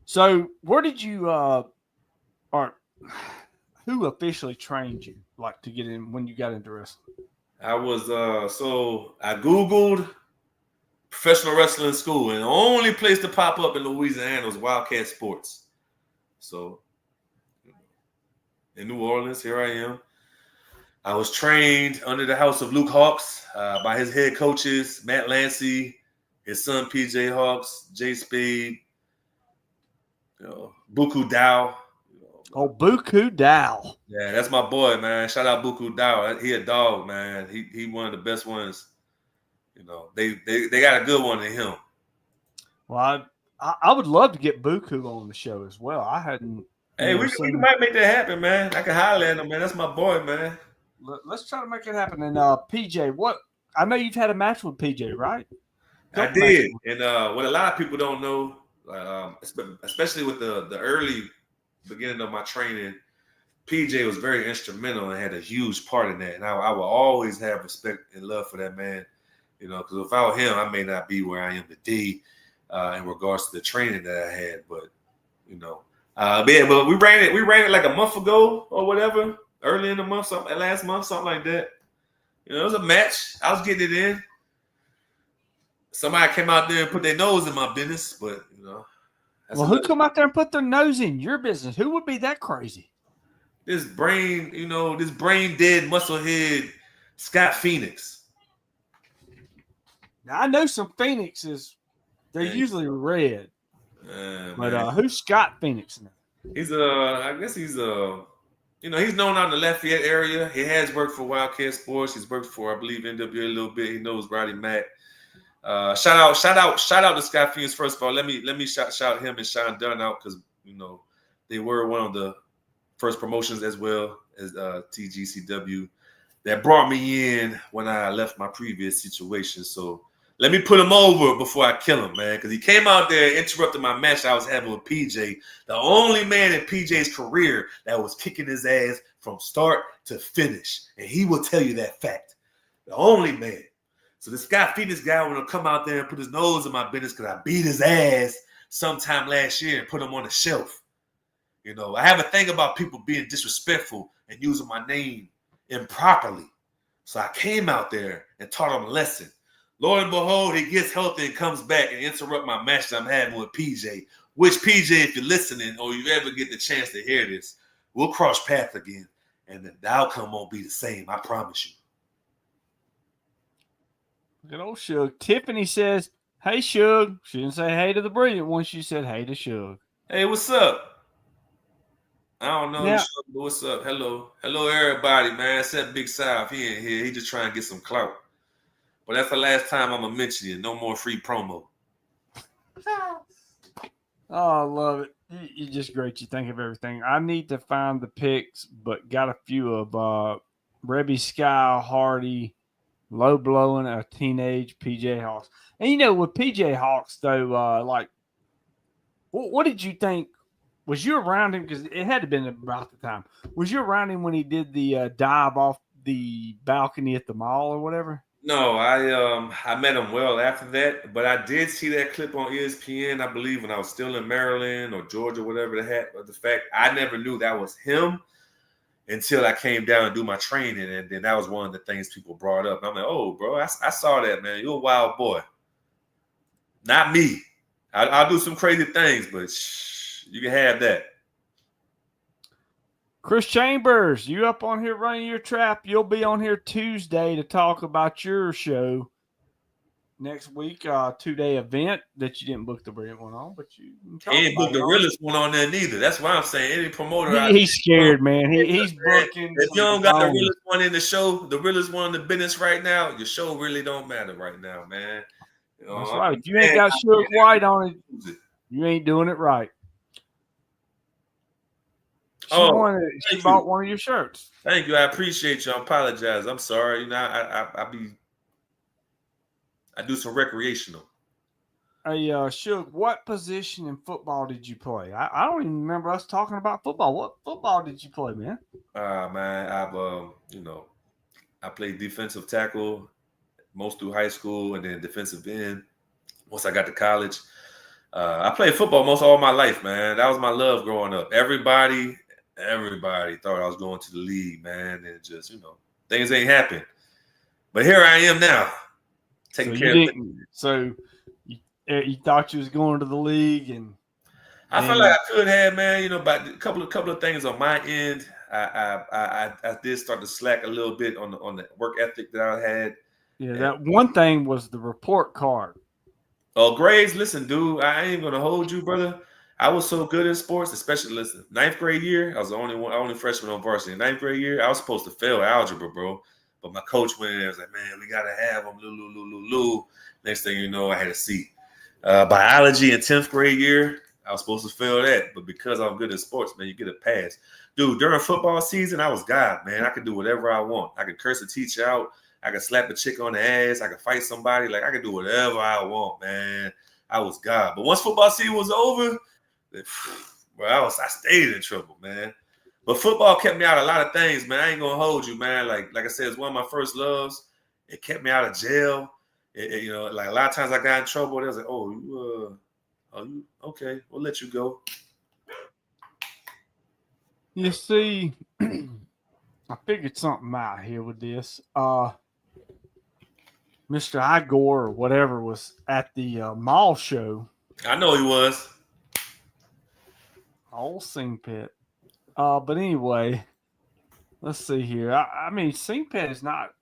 So where did you or who officially trained you like to get in when you got into wrestling? I was so I Googled professional wrestling school, and the only place to pop up in Louisiana was Wildcat Sports. So in New Orleans, here I am. I was trained under the house of Luke Hawks by his head coaches, Matt Lancey, his son PJ Hawks, Jay Spade, Buku Dow. Oh, Buku Dow. Yeah, that's my boy, man. Shout out Buku Dow. He a dog, man. He one of the best ones. They got a good one in him. Well, I would love to get Buku on the show as well. I hadn't. Hey, we might make that happen, man. I can holler at him, man. That's my boy, man. Let's try to make it happen. And PJ, what? I know you've had a match with PJ, right? I did, and what a lot of people don't know, especially with the early beginning of my training, PJ was very instrumental and had a huge part in that. And I will always have respect and love for that man, because without him, I may not be where I am today in regards to the training that I had. But but we ran it like a month ago or whatever, early in the month, last month, something like that. It was a match. I was getting it in. Somebody came out there and put their nose in my business, but well, who come out there and put their nose in your business? Who would be that crazy? This brain dead muscle head Scott Phoenix. Now I know some Phoenixes. They're usually red. But who's Scott Phoenix now? He's he's known out in the Lafayette area. He has worked for Wildcat Sports. He's worked for, I believe, NWA a little bit. He knows Roddy Mack. Shout out to Scott Phoenix. First of all, let me shout him and Sean Dunn out because they were one of the first promotions as well as TGCW that brought me in when I left my previous situation. So let me put him over before I kill him, man, because he came out there and interrupted my match I was having with PJ, the only man in PJ's career that was kicking his ass from start to finish, and he will tell you that fact. The only man. So this Scott Phoenix guy want to come out there and put his nose in my business because I beat his ass sometime last year and put him on the shelf. I have a thing about people being disrespectful and using my name improperly. So I came out there and taught him a lesson. Lo and behold, he gets healthy and comes back and interrupt my match that I'm having with PJ. Which PJ, if you're listening or you ever get the chance to hear this, we'll cross paths again. And the outcome won't be the same. I promise you. Good old Suge. Tiffany says, hey, Suge. She didn't say hey to the brilliant one. She said hey to Suge. Hey, what's up? I don't know. Yeah. But what's up? Hello, everybody, man. Except Big South. He ain't here. He just trying to get some clout. But that's the last time I'm going to mention you. No more free promo. Oh, I love it. You're just great. You think of everything. I need to find the pics, but got a few of Rebby Sky, Hardy, low blowing a teenage PJ Hawks. And with PJ Hawks, though, what did you think? Was you around him? Because it had to have been about the time. Was you around him when he did the dive off the balcony at the mall or whatever? No, I met him well after that, but I did see that clip on ESPN, I believe, when I was still in Maryland or Georgia, whatever the fact. I never knew that was him until I came down and do my training, and then that was one of the things people brought up. I'm like, oh, bro, I saw that, man. You're a wild boy. Not me. I'll do some crazy things, but you can have that. Chris Chambers, you up on here running your trap. You'll be on here Tuesday to talk about your show next week, 2-day event that you didn't book the brilliant one on, but you ain't booked the realest one on there neither. That's why I'm saying any promoter. He's scared, man. He's booking. If you don't got the realest one in the show, the realest one in the business right now, your show really don't matter right now, man. That's right. If you ain't got Suge Whyte on it, you ain't doing it right. She bought one of your shirts. Thank you. I appreciate you. I apologize. I'm sorry. I do some recreational. Hey, Suge, what position in football did you play? I don't even remember us talking about football. What football did you play, man? Man, I've I played defensive tackle most through high school, and then defensive end once I got to college. I played football most all my life, man. That was my love growing up. Everybody thought I was going to the league, man, and just things ain't happened. But here I am now, taking care of things. So you thought you was going to the league, and I felt like I could have, man. But a couple of things on my end, I did start to slack a little bit on the work ethic that I had. Yeah, that one thing was the report card. Oh, grades, listen, dude, I ain't gonna hold you, brother. I was so good in sports, especially listen, ninth grade year. I was the only freshman on varsity. In ninth grade year, I was supposed to fail algebra, bro. But my coach went in and was like, man, we gotta have them. Lou. Next thing you know, I had a C. Biology in 10th grade year, I was supposed to fail that. But because I'm good in sports, man, you get a pass. Dude, during football season, I was God, man. I could do whatever I want. I could curse a teacher out. I could slap a chick on the ass. I could fight somebody. Like, I could do whatever I want, man. I was God. But once football season was over, bro, I stayed in trouble, man. But football kept me out of a lot of things, man. I ain't gonna hold you, man. Like I said, it's one of my first loves. It kept me out of jail. You know, like a lot of times I got in trouble. They was like, "Oh, you okay? We'll let you go." You see, I figured something out here with this. Mr. Igor or whatever was at the mall show. I know he was. Old Sing Pit. But anyway, let's see here. I mean, Sing Pit has not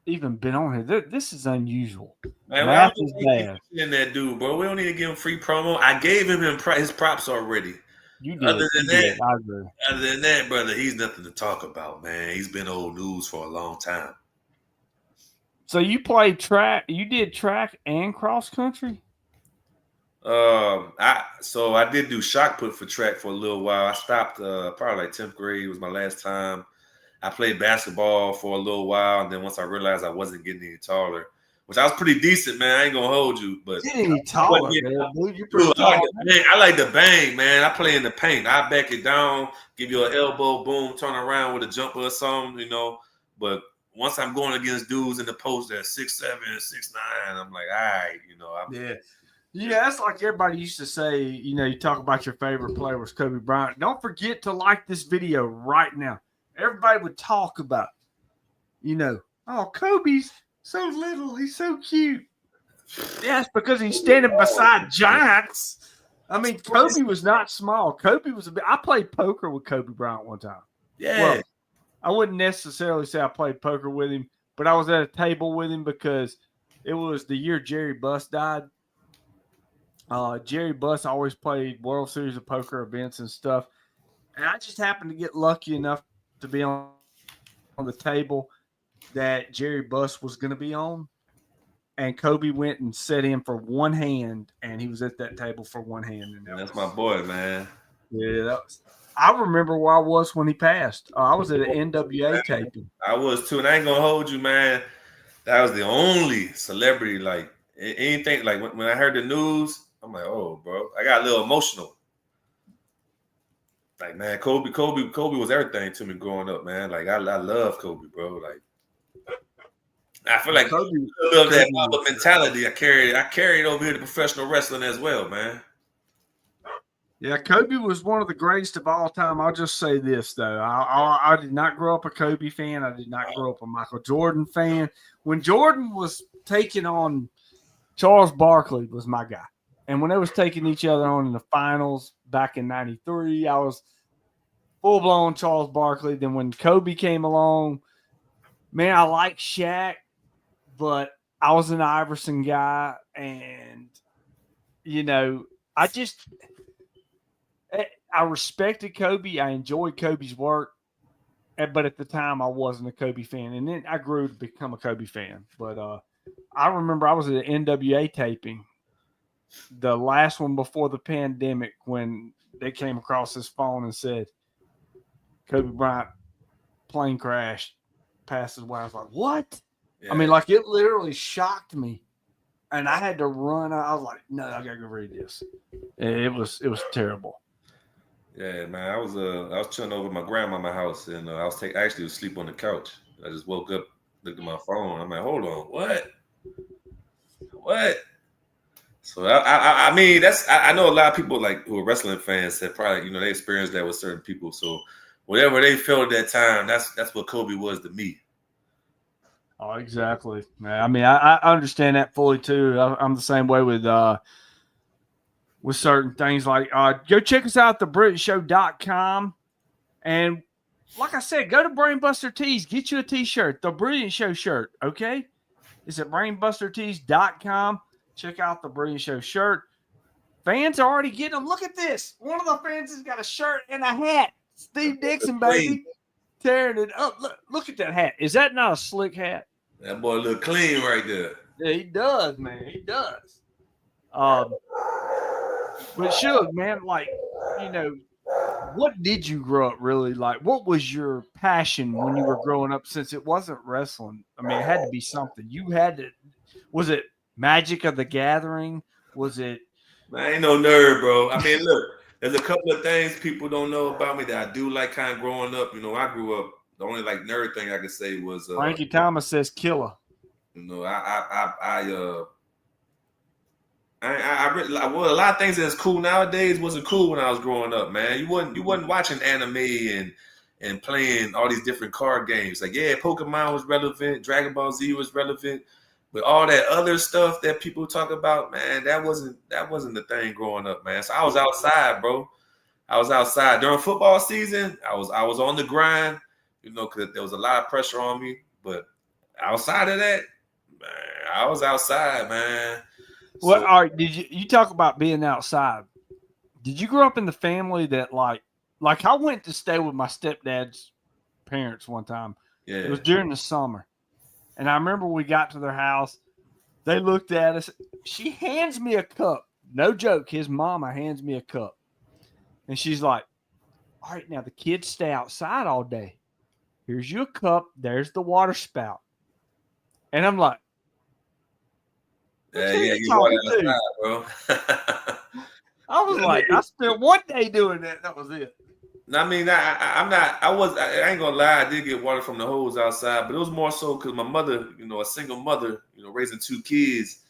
even been on here. This is unusual. Man, Math is bad. In that dude, bro. We don't need to give him free promo. I gave him his props already. You did. Other than that, brother, he's nothing to talk about, man. He's been old news for a long time. So you played track? You did track and cross country? I did do shot put for track for a little while. I stopped probably like 10th grade was my last time. I played basketball for a little while, and then once I realized I wasn't getting any taller, which I was pretty decent, man. I ain't gonna hold you, but getting any taller, man. You're pretty tall. I like the bang, man. I play in the paint. I back it down, give you an elbow, boom, turn around with a jumper or something, you know. But once I'm going against dudes in the post at 6'7", 6'9", I'm like, all right, you know. Yeah, that's like everybody used to say, you know, you talk about your favorite player was Kobe Bryant. Don't forget to like this video right now. Everybody would talk about, you know, oh, Kobe's so little. He's so cute. Yes, because he's standing beside giants. I mean, Kobe was not small. Kobe was I played poker with Kobe Bryant one time. Yeah. Well, I wouldn't necessarily say I played poker with him, but I was at a table with him because it was the year Jerry Buss died. Jerry Buss always played World Series of Poker events and stuff. And I just happened to get lucky enough to be on the table that Jerry Buss was going to be on. And Kobe went and set in for one hand, and he was at that table for one hand. And that's my boy, man. Yeah, I remember where I was when he passed. I was at an NWA taping. I was too, and I ain't going to hold you, man. That was the only celebrity, like, anything. Like, when I heard the news, I'm like, oh, bro. I got a little emotional. Like, man, Kobe was everything to me growing up, man. Like, I love Kobe, bro. Like, I feel like Kobe love that Mamba mentality. I carried over here to professional wrestling as well, man. Yeah, Kobe was one of the greatest of all time. I'll just say this, though. I did not grow up a Kobe fan. I did not grow up a Michael Jordan fan. When Jordan was taking on Charles Barkley was my guy. And when they was taking each other on in the finals back in 93, I was full-blown Charles Barkley. Then when Kobe came along, man, I like Shaq, but I was an Iverson guy. And, you know, I respected Kobe. I enjoyed Kobe's work. But at the time, I wasn't a Kobe fan. And then I grew to become a Kobe fan. But I remember I was at an NWA taping, the last one before the pandemic, when they came across his phone and said, Kobe Bryant plane crashed, passed away. I was like, what? Yeah. I mean, like, it literally shocked me. And I had to run. I was like, no, I got to go read this. It was terrible. Yeah, man. I was chilling over at my grandmama's house, and I actually was asleep on the couch. I just woke up, looked at my phone. I'm like, hold on, what? So I mean, I know a lot of people like who are wrestling fans that probably, you know, they experienced that with certain people. So whatever they felt at that time, that's what Kobe was to me. Oh, exactly. I mean, I understand that fully too. I'm the same way with certain things. Like, go check us out at thebrilliantshow.com. And like I said, go to Brainbuster Tees, get you a t-shirt, the Brilliant Show shirt. Okay. It's at brainbustertees.com. Check out the Brilliant Show shirt. Fans are already getting them. Look at this. One of the fans has got a shirt and a hat. Steve Dixon, baby, tearing it up. Look at that hat. Is that not a slick hat? That boy look clean right there. Yeah, he does, man. He does. But Suge, man, like, what did you grow up really like? What was your passion when you were growing up? Since it wasn't wrestling, I mean, it had to be something. You had to. Was it Magic of the Gathering? Was it? Man, I ain't no nerd, bro. I mean, look, there's a couple of things people don't know about me that I do like kind of growing up. I grew up. The only like nerd thing I could say was Frankie Thomas says killer. Well, a lot of things that's cool nowadays wasn't cool when I was growing up, man. You wasn't watching anime and playing all these different card games. Like, yeah, Pokemon was relevant, Dragon Ball Z was relevant, but all that other stuff that people talk about, man, that wasn't the thing growing up, man. So I was outside, bro. I was outside during football season. I was on the grind, because there was a lot of pressure on me. But outside of that, man, I was outside, man. Well, all right. Did you talk about being outside? Did you grow up in the family that like I went to stay with my stepdad's parents one time. Yeah. It was during the summer. And I remember we got to their house. They looked at us. She hands me a cup. No joke. His mama hands me a cup. And she's like, all right, now the kids stay outside all day. Here's your cup. There's the water spout. And I'm like, you water outside, bro. I was like, I spent one day doing that. That was it. I mean, I ain't gonna lie, I did get water from the hose outside, but it was more so because my mother, a single mother, raising two kids,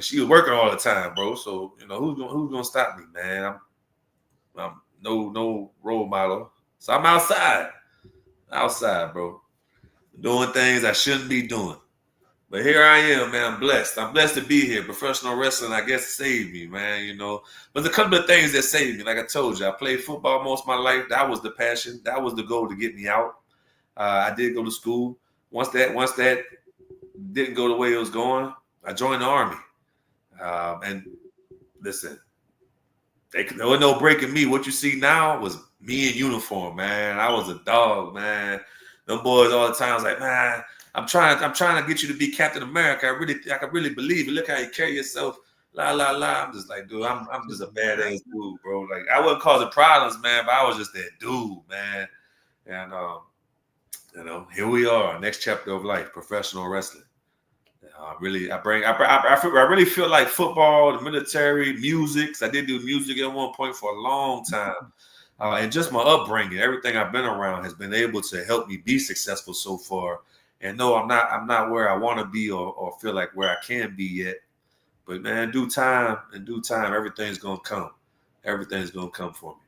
she was working all the time, bro. So, who's gonna stop me, man? I'm no role model. So I'm outside, bro, doing things I shouldn't be doing. But here I am, man. I'm blessed. I'm blessed to be here. Professional wrestling, I guess, saved me, man. But there's a couple of things that saved me. Like I told you, I played football most of my life. That was the passion. That was the goal to get me out. I did go to school. Once that didn't go the way it was going, I joined the Army. And listen, there was no breaking me. What you see now was me in uniform, man. I was a dog, man. Them boys all the time was like, man, I'm trying to get you to be Captain America. I can really believe it. Look how you carry yourself. La la la. I'm just like, dude, I'm just a badass dude, bro. Like, I wasn't causing problems, man, but I was just that dude, man. And here we are, next chapter of life, professional wrestling. I really feel like football, the military, music. I did do music at one point for a long time. And just my upbringing, everything I've been around has been able to help me be successful so far. And no, I'm not where I want to be or feel like where I can be yet. But man, in due time, everything's gonna come. Everything's gonna come for me.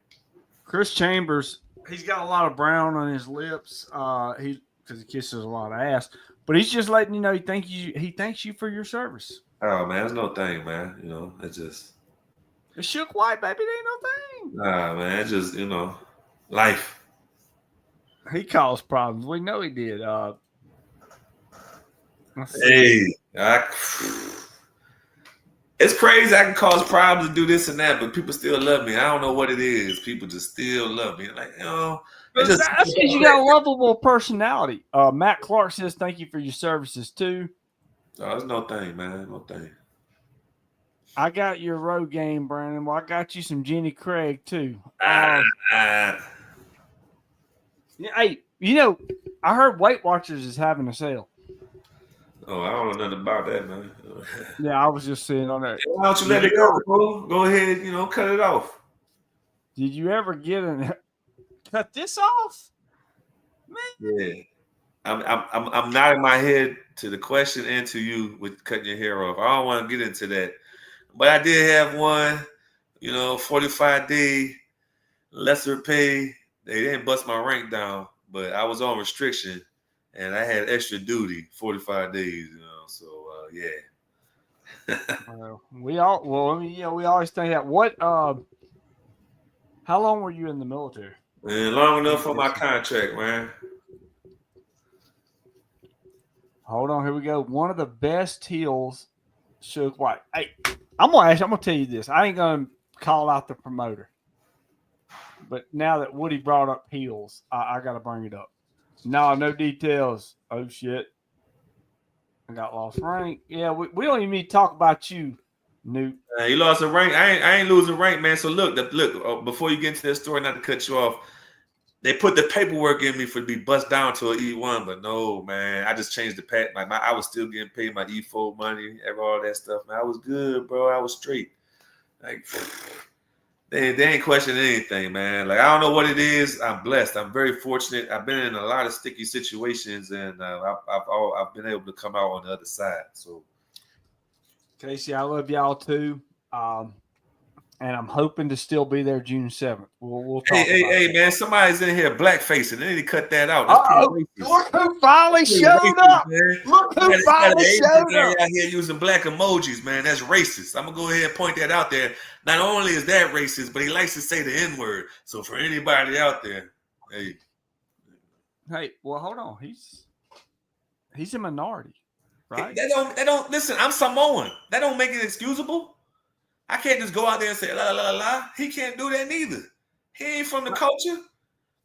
Chris Chambers, he's got a lot of brown on his lips. Because he kisses a lot of ass. But he's just letting you know he thanks you for your service. Oh man, it's no thing, man. It's just it's Suge Whyte, baby. It ain't no thing. Nah, man, it's just life. He caused problems. We know he did. Hey, it's crazy. I can cause problems and do this and that, but people still love me. I don't know what it is. People just still love me. Like, that's because you got a lovable personality. Matt Clark says thank you for your services too. Oh, it's no thing, man. No thing. I got your road game, Brandon. Well, I got you some Jenny Craig too. Hey, I heard Weight Watchers is having a sale. Oh, I don't know nothing about that, man. Yeah, I was just saying on that. Why don't you let it go, bro? Go ahead, cut it off. Did you ever cut this off? Man. Yeah. I'm nodding my head to the question and to you with cutting your hair off. I don't want to get into that. But I did have one, 45-day lesser pay. They didn't bust my rank down, but I was on restriction and I had extra duty, 45 days, so yeah. We always think that. What how long were you in the military? Man, long enough for my contract, man. Hold on, here we go. One of the best heels, Suge Whyte. Hey, I'm gonna tell you this. I ain't gonna call out the promoter, but now that Woody brought up heels, I gotta bring it up. No details. Oh shit, I got lost rank. Yeah, we don't even need to talk about you, Newt. You lost a rank. I ain't losing rank, man. So look, before you get into that story, not to cut you off, they put the paperwork in me for to be bust down to an E1, but no, man. I just changed the pat. I was still getting paid my E4 money, all that stuff, man. I was good, bro. I was straight. Like they ain't questioning anything, man. Like I don't know what it is. I'm blessed. I'm very fortunate. I've been in a lot of sticky situations, and I've been able to come out on the other side. So, Casey, I love y'all too. And I'm hoping to still be there June 7th. We'll talk about hey, man, somebody's in here blackfacing. They need to cut that out. Look who finally showed up. Look who finally showed up. Out here using black emojis, man. That's racist. I'm going to go ahead and point that out there. Not only is that racist, but he likes to say the N-word. So for anybody out there, hey. Hey, well, hold on. He's a minority, right? They don't listen, I'm Samoan. That don't make it excusable. I can't just go out there and say la la la. He can't do that neither. He ain't from the culture.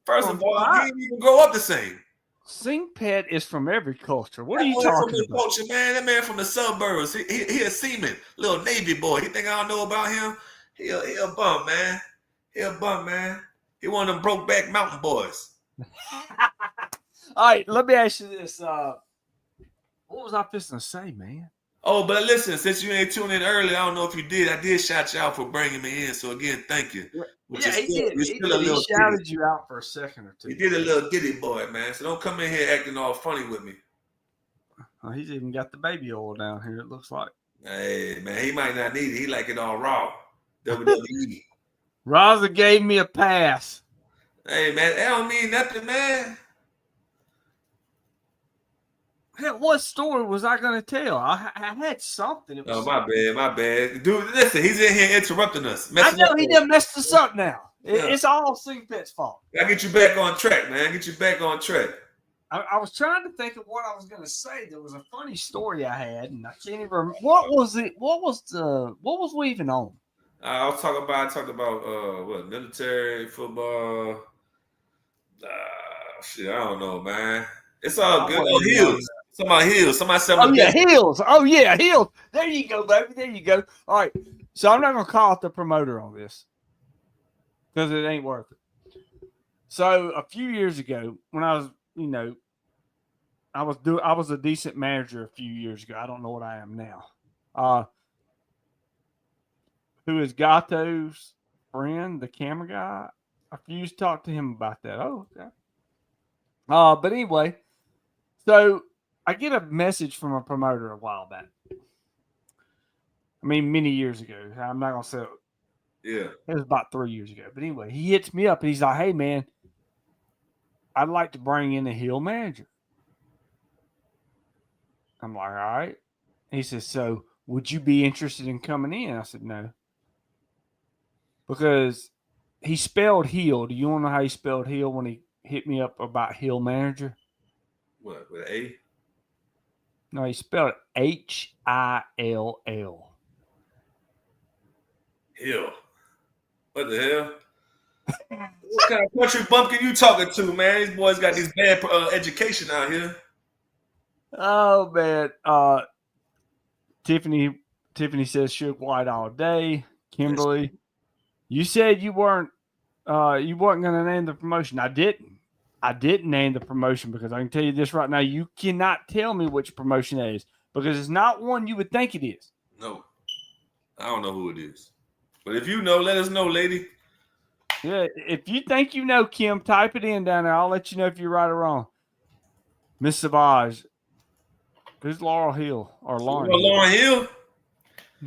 First of all, he didn't even grow up the same. Sing Pet is from every culture. What are you talking about? Culture, man. That man from the suburbs. He a seaman, little Navy boy. He think I don't know about him? He a bum, man. He a bum, man. He one of them broke back mountain boys. All right, let me ask you this. What was I fixing to say, man? Oh, but listen, since you ain't tuned in early, I don't know if you did. I did shout you out for bringing me in. So again, thank you. He did. He shouted you out for a second or two. He did a little giddy boy, man. So don't come in here acting all funny with me. Well, he's even got the baby oil down here, it looks like. Hey, man, he might not need it. He like it all raw. WWE. Raza gave me a pass. Hey, man, that don't mean nothing, man. Hell, what story was I going to tell? I had something. Oh, my bad. Dude, listen, he's in here interrupting us. I know he done messed us up now. It's all Sing Pet's fault. I get you back on track, man. Get you back on track. I was trying to think of what I was going to say. There was a funny story I had, and I can't even remember. What was we even on? I talked about what, military, football. Shit, I don't know, man. It's all good. Oh, heels. Somebody heels. Somebody said, oh, yeah, heels. Oh, yeah, heels. There you go, baby. There you go. All right. So I'm not going to call out the promoter on this because it ain't worth it. So a few years ago, when I was, I was a decent manager a few years ago. I don't know what I am now. Who is Gato's friend, the camera guy? I used to talk to him about that. Oh, okay. But anyway, so I get a message from a promoter a while back. I mean, many years ago. I'm not going to say it. Yeah. It was about 3 years ago. But anyway, he hits me up and he's like, hey, man, I'd like to bring in a heel manager. I'm like, all right. He says, so would you be interested in coming in? I said, no. Because he spelled heel. Do you want to know how he spelled heel when he hit me up about heel manager? What, with A? No, he spelled it Hill. Hill. What the hell? What kind of country bumpkin you talking to, man? These boys got this bad education out here. Oh, man. Tiffany says Suge Whyte all day. Kimberly, you said you weren't going to name the promotion. I didn't name the promotion because I can tell you this right now. You cannot tell me which promotion that is because it's not one you would think it is. No. I don't know who it is. But if you know, let us know, lady. Yeah, if you think you know, Kim, type it in down there. I'll let you know if you're right or wrong. Miss Savage. Who's Laurel Hill or Lauren? Lauren Hill?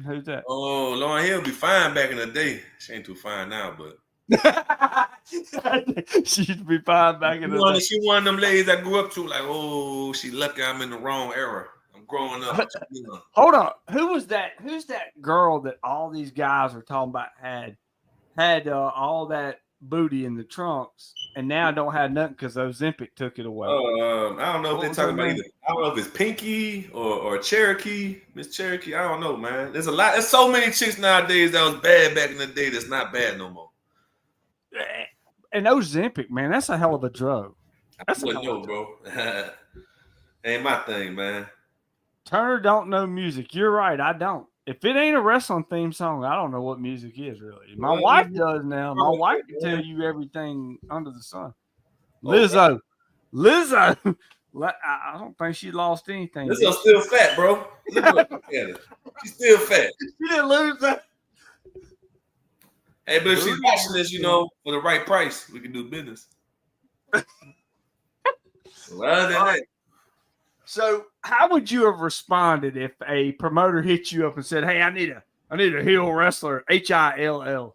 Who's that? Oh, Lauren Hill be fine back in the day. She ain't too fine now, but she'd be fine back in the day. She one of them ladies I grew up to, like, oh, she lucky I'm in the wrong era. I'm growing up. Hold on. Who was that? Who's that girl that all these guys are talking about had all that booty in the trunks, and now I don't have nothing because Ozempic took it away. I don't know if they're talking about either. I don't know if it's Pinky or Cherokee, Miss Cherokee. I don't know, man. There's a lot. There's so many chicks nowadays that was bad back in the day that's not bad no more. And Ozempic, man, that's a hell of a drug. That's what no, bro. Ain't my thing, man. Turner don't know music. You're right. I don't. If it ain't a wrestling theme song, I don't know what music is really. My wife does now. My wife can tell you everything under the sun. Lizzo. I don't think she lost anything. Lizzo's still fat, bro. Look at her. She's still fat. She didn't lose that. Hey, but if she's watching this, for the right price, we can do business. So, how would you have responded if a promoter hit you up and said, "Hey, I need a heel wrestler, HILL"?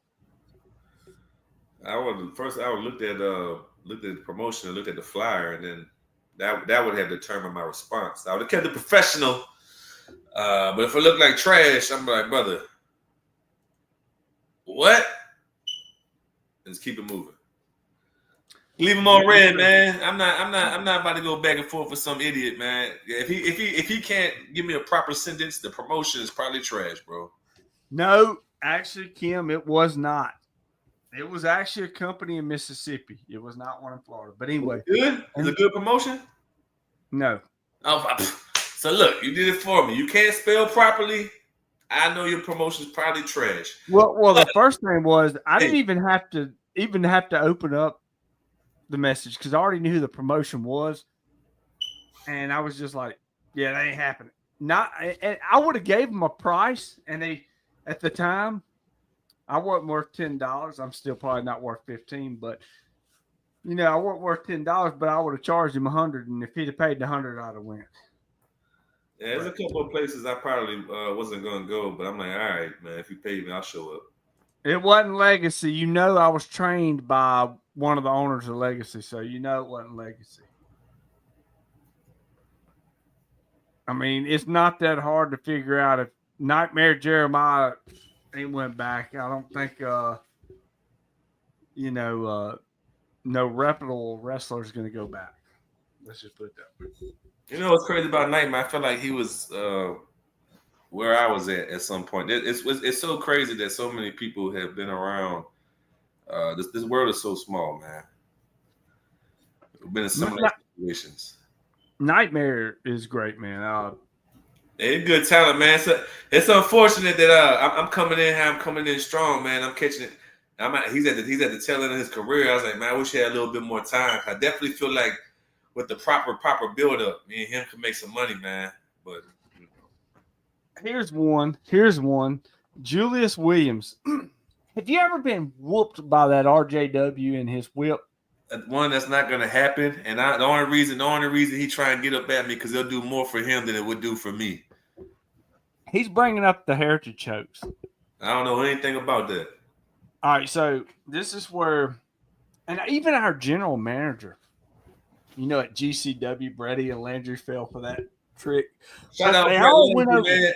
I would look at the promotion and looked at the flyer, and then that would have determined my response. I would have kept it professional, but if it looked like trash, I'm like, brother, what? Let's keep it moving. Leave him on red, man. I'm not about to go back and forth with some idiot, man. If he can't give me a proper sentence, the promotion is probably trash, bro. No, actually, Kim, it was not. It was actually a company in Mississippi. It was not one in Florida. But anyway, good. It's a good promotion. No. Oh, so look, you did it for me. You can't spell properly. I know your promotion is probably trash. Well, the first thing was I didn't even have to open up the message because I already knew who the promotion was, and I was just like, "Yeah, that ain't happening." And I would have gave them a price, and they at the time I wasn't worth $10. I'm still probably not worth 15, but I wasn't worth $10. But I would have charged him 100, and if he'd have paid the 100, I'd have went. Yeah, there's a couple of places I probably wasn't going to go, but I'm like, all right, man, if you pay me, I'll show up. It wasn't Legacy. I was trained by one of the owners of Legacy, so it wasn't Legacy. I mean, it's not that hard to figure out if Nightmare Jeremiah ain't went back. I don't think, no reputable wrestler is going to go back. Let's just put it that way. What's crazy about Nightmare? I feel like he was where I was at some point. It's so crazy that so many people have been around. This world is so small, man. We've been in similar situations. Nightmare is great, man. It's good talent, man. So it's unfortunate that I'm coming in strong, man. I'm catching it. He's at the tail end of his career. I was like, man, I wish he had a little bit more time. I definitely feel like with the proper build up, me and him could make some money, man. But here's one. Julius Williams. Have you ever been whooped by that RJW and his whip? One that's not going to happen, and the only reason he try and get up at me because they'll do more for him than it would do for me. He's bringing up the heritage chokes. I don't know anything about that. All right, so this is where, and even our general manager, at GCW, Brady and Landry fell for that trick. Shout out, they Brett all Landry, went over. Man.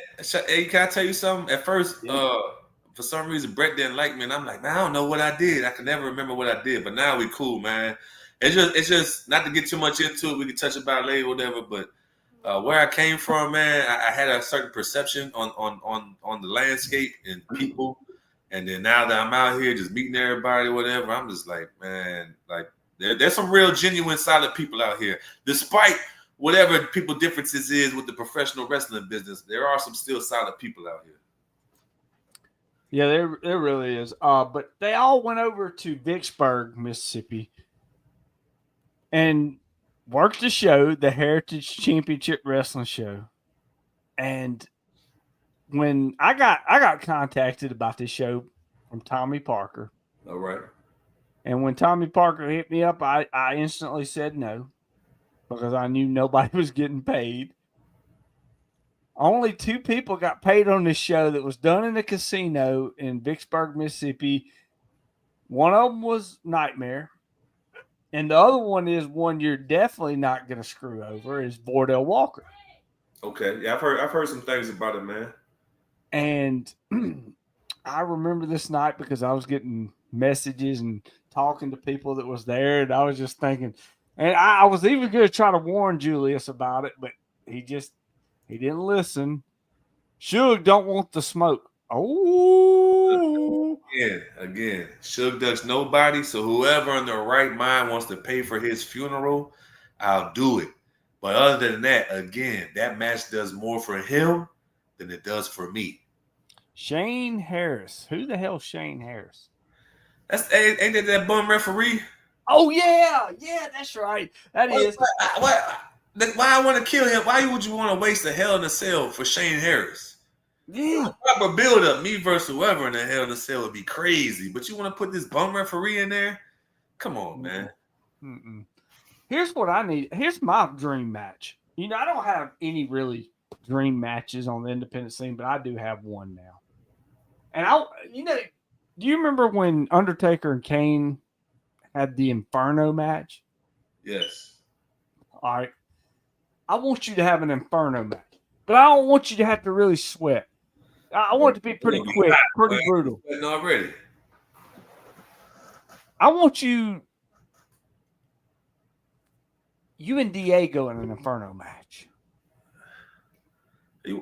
Hey, can I tell you something? At first, for some reason, Brett didn't like me, and I'm like, man, I don't know what I did. I can never remember what I did, but now we cool, man. It's just not to get too much into it. We can touch about it later, whatever. But where I came from, man, I had a certain perception on the landscape and people, and then now that I'm out here just meeting everybody, whatever, I'm just like, man, like there's some real genuine, solid people out here, despite whatever people differences is with the professional wrestling business. There are some still solid people out here. Yeah, there really is. But they all went over to Vicksburg, Mississippi, and worked the show, the Heritage Championship Wrestling Show. And when I got contacted about this show from Tommy Parker. All right. And when Tommy Parker hit me up, I instantly said no because I knew nobody was getting paid. Only 2 people got paid on this show that was done in a casino in Vicksburg, Mississippi. One of them was Nightmare. And the other one is one you're definitely not going to screw over is Vordell Walker. Okay. Yeah, I've heard some things about it, man. And I remember this night because I was getting messages and talking to people that was there, and I was just thinking, and I was even going to try to warn Julius about it, but he didn't listen. Suge don't want the smoke. Oh, Again, Suge ducks nobody. So whoever in their right mind wants to pay for his funeral, I'll do it. But other than that, again, that match does more for him than it does for me. Shane Harris. Who the hell Shane Harris? Ain't that bum referee? Oh yeah, that's right. That is. Why I want to kill him? Why would you want to waste a Hell in a Cell for Shane Harris? Yeah. Proper build up, me versus whoever in the Hell in a Cell would be crazy. But you want to put this bum referee in there? Come on, man. Mm-mm. Here's what I need. Here's my dream match. I don't have any really dream matches on the independent scene, but I do have one now. And do you remember when Undertaker and Kane had the Inferno match? Yes. All right. I want you to have an Inferno match, but I don't want you to have to really sweat. I want it to be pretty quick, pretty brutal. Already. I want you and Diego in an Inferno match.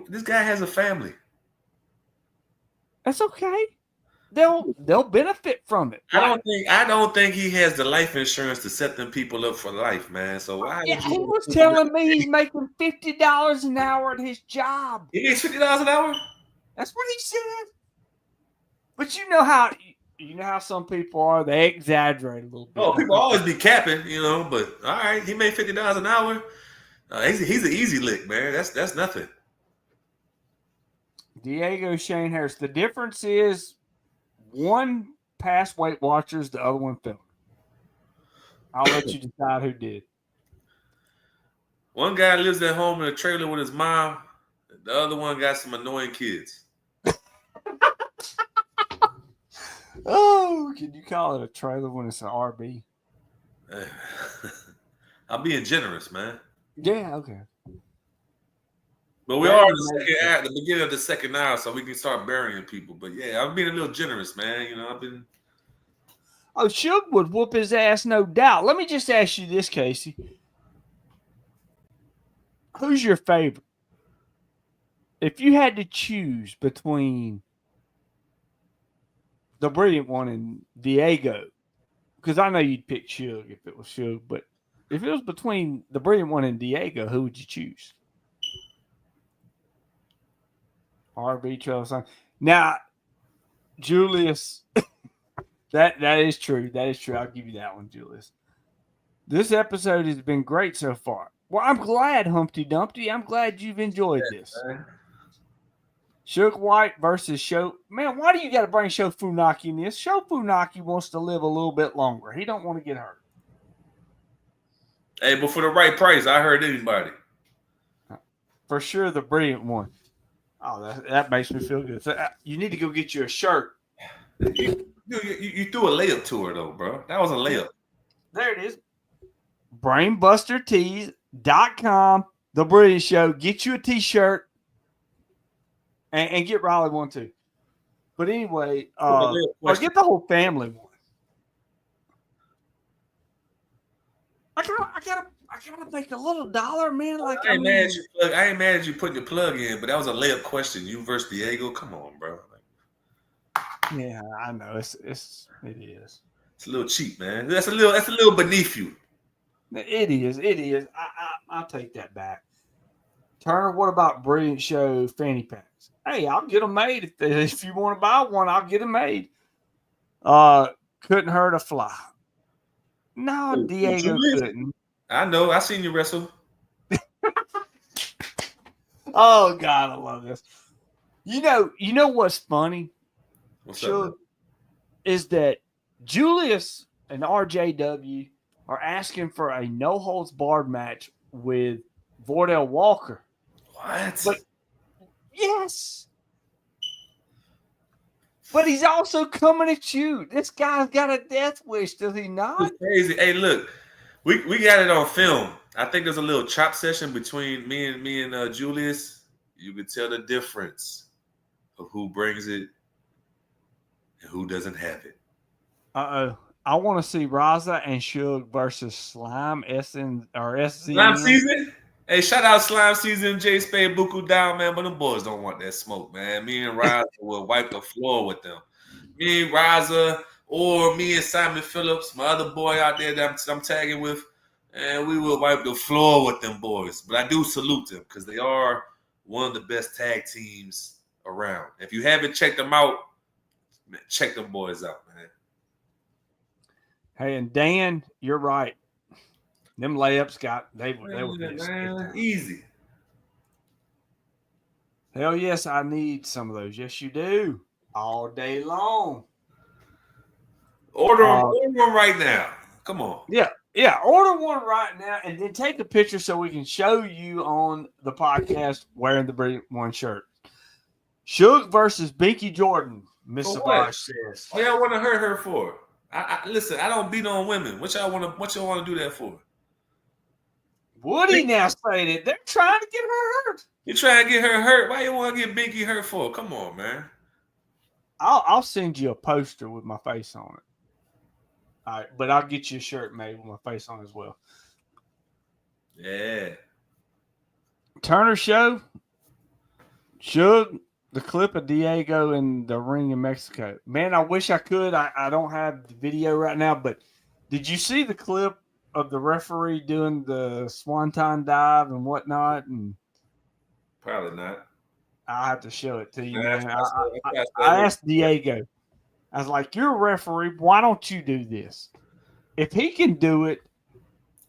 This guy has a family. That's okay. They'll benefit from it. I don't think he has the life insurance to set them people up for life, man. So why? Yeah, he was telling me he's making $50 an hour at his job. He makes $50 an hour. That's what he said. But you know how some people are. They exaggerate a little bit. Oh, people always be capping, But all right, he made $50 an hour. He's an easy lick, man. That's nothing. Diego Shane Harris. The difference is one passed Weight Watchers, the other one filmed. I'll let you decide who did. One guy lives at home in a trailer with his mom. The other one got some annoying kids. Oh, can you call it a trailer when it's an RB? I'm being generous, man. Yeah, okay. But we are in the beginning of the second hour, so we can start burying people. But yeah, I'm being a little generous, man. I've been. Oh, Suge would whoop his ass, no doubt. Let me just ask you this, Casey. Who's your favorite? If you had to choose between the Brilliant One and Diego, because I know you'd pick Suge if it was Suge, but if it was between the Brilliant One and Diego, who would you choose? RB Trail. Now, Julius, that is true. That is true. I'll give you that one, Julius. This episode has been great so far. Well, I'm glad, Humpty Dumpty. I'm glad you've enjoyed this. Suge Whyte versus Sho. Man, why do you got to bring Sho Funaki in this? Sho Funaki wants to live a little bit longer. He don't want to get hurt. Hey, but for the right price, I heard anybody. For sure, the Brilliant One. Oh, that makes me feel good. So, you need to go get you a shirt. You threw a layup to her, though, bro. That was a layup. There it is. BrainbusterTees.com. The Brilliant Show. Get you a t-shirt. And get Riley one too. But anyway, or get the whole family one. I gotta make a little dollar, man. Like I ain't mad at you putting your plug in, but that was a layup question. You versus Diego. Come on, bro. Yeah, I know. It is. It's a little cheap, man. That's a little beneath you. It is. I'll take that back. Turner, what about Brilliant Show fanny packs? Hey, I'll get them made. If you want to buy one, I'll get them made. Couldn't hurt a fly. No, Diego couldn't. I know. I seen you wrestle. Oh God, I love this. You know what's funny? What's up? Is that Julius and RJW are asking for a no holds barred match with Vordell Walker. What? But yes. But he's also coming at you. This guy's got a death wish, does he not? It's crazy. Hey, look, we got it on film. I think there's a little chop session between me and Julius. You could tell the difference of who brings it and who doesn't have it. Uh-oh. I want to see Raza and Suge versus Slime SN or Slime SZN. season. Hey, shout out Slime season, J Spade, Buku down, man. But them boys don't want that smoke, man. Me and Raza will wipe the floor with them. Me and Raza, or me and Simon Phillips, my other boy out there that I'm tagging with, and we will wipe the floor with them boys. But I do salute them because they are one of the best tag teams around. If you haven't checked them out, man, check them boys out, man. Hey, and Dan, you're right. Them layups they were Man, easy. Hell yes, I need some of those. Yes, you do. All day long. Order them right now. Come on. Yeah. Order one right now and then take a picture so we can show you on the podcast wearing the Brilliant One shirt. Suge versus Binky Jordan, Miss Savage says. What y'all want to hurt her for? Listen, I don't beat on women. What y'all want to do that for? Woody now saying it. They're trying to get her hurt. You trying to get her hurt? Why you want to get Binky hurt for? Come on, man. I'll send you a poster with my face on it. All right, but I'll get you a shirt made with my face on as well. Yeah. Turner Show. Suge, the clip of Diego in the ring in Mexico. Man, I wish I could. I don't have the video right now, but did you see the clip of the referee doing the swanton dive and whatnot? And probably not. I'll have to show it to you, man. I asked Diego. I was like, you're a referee. Why don't you do this? If he can do it,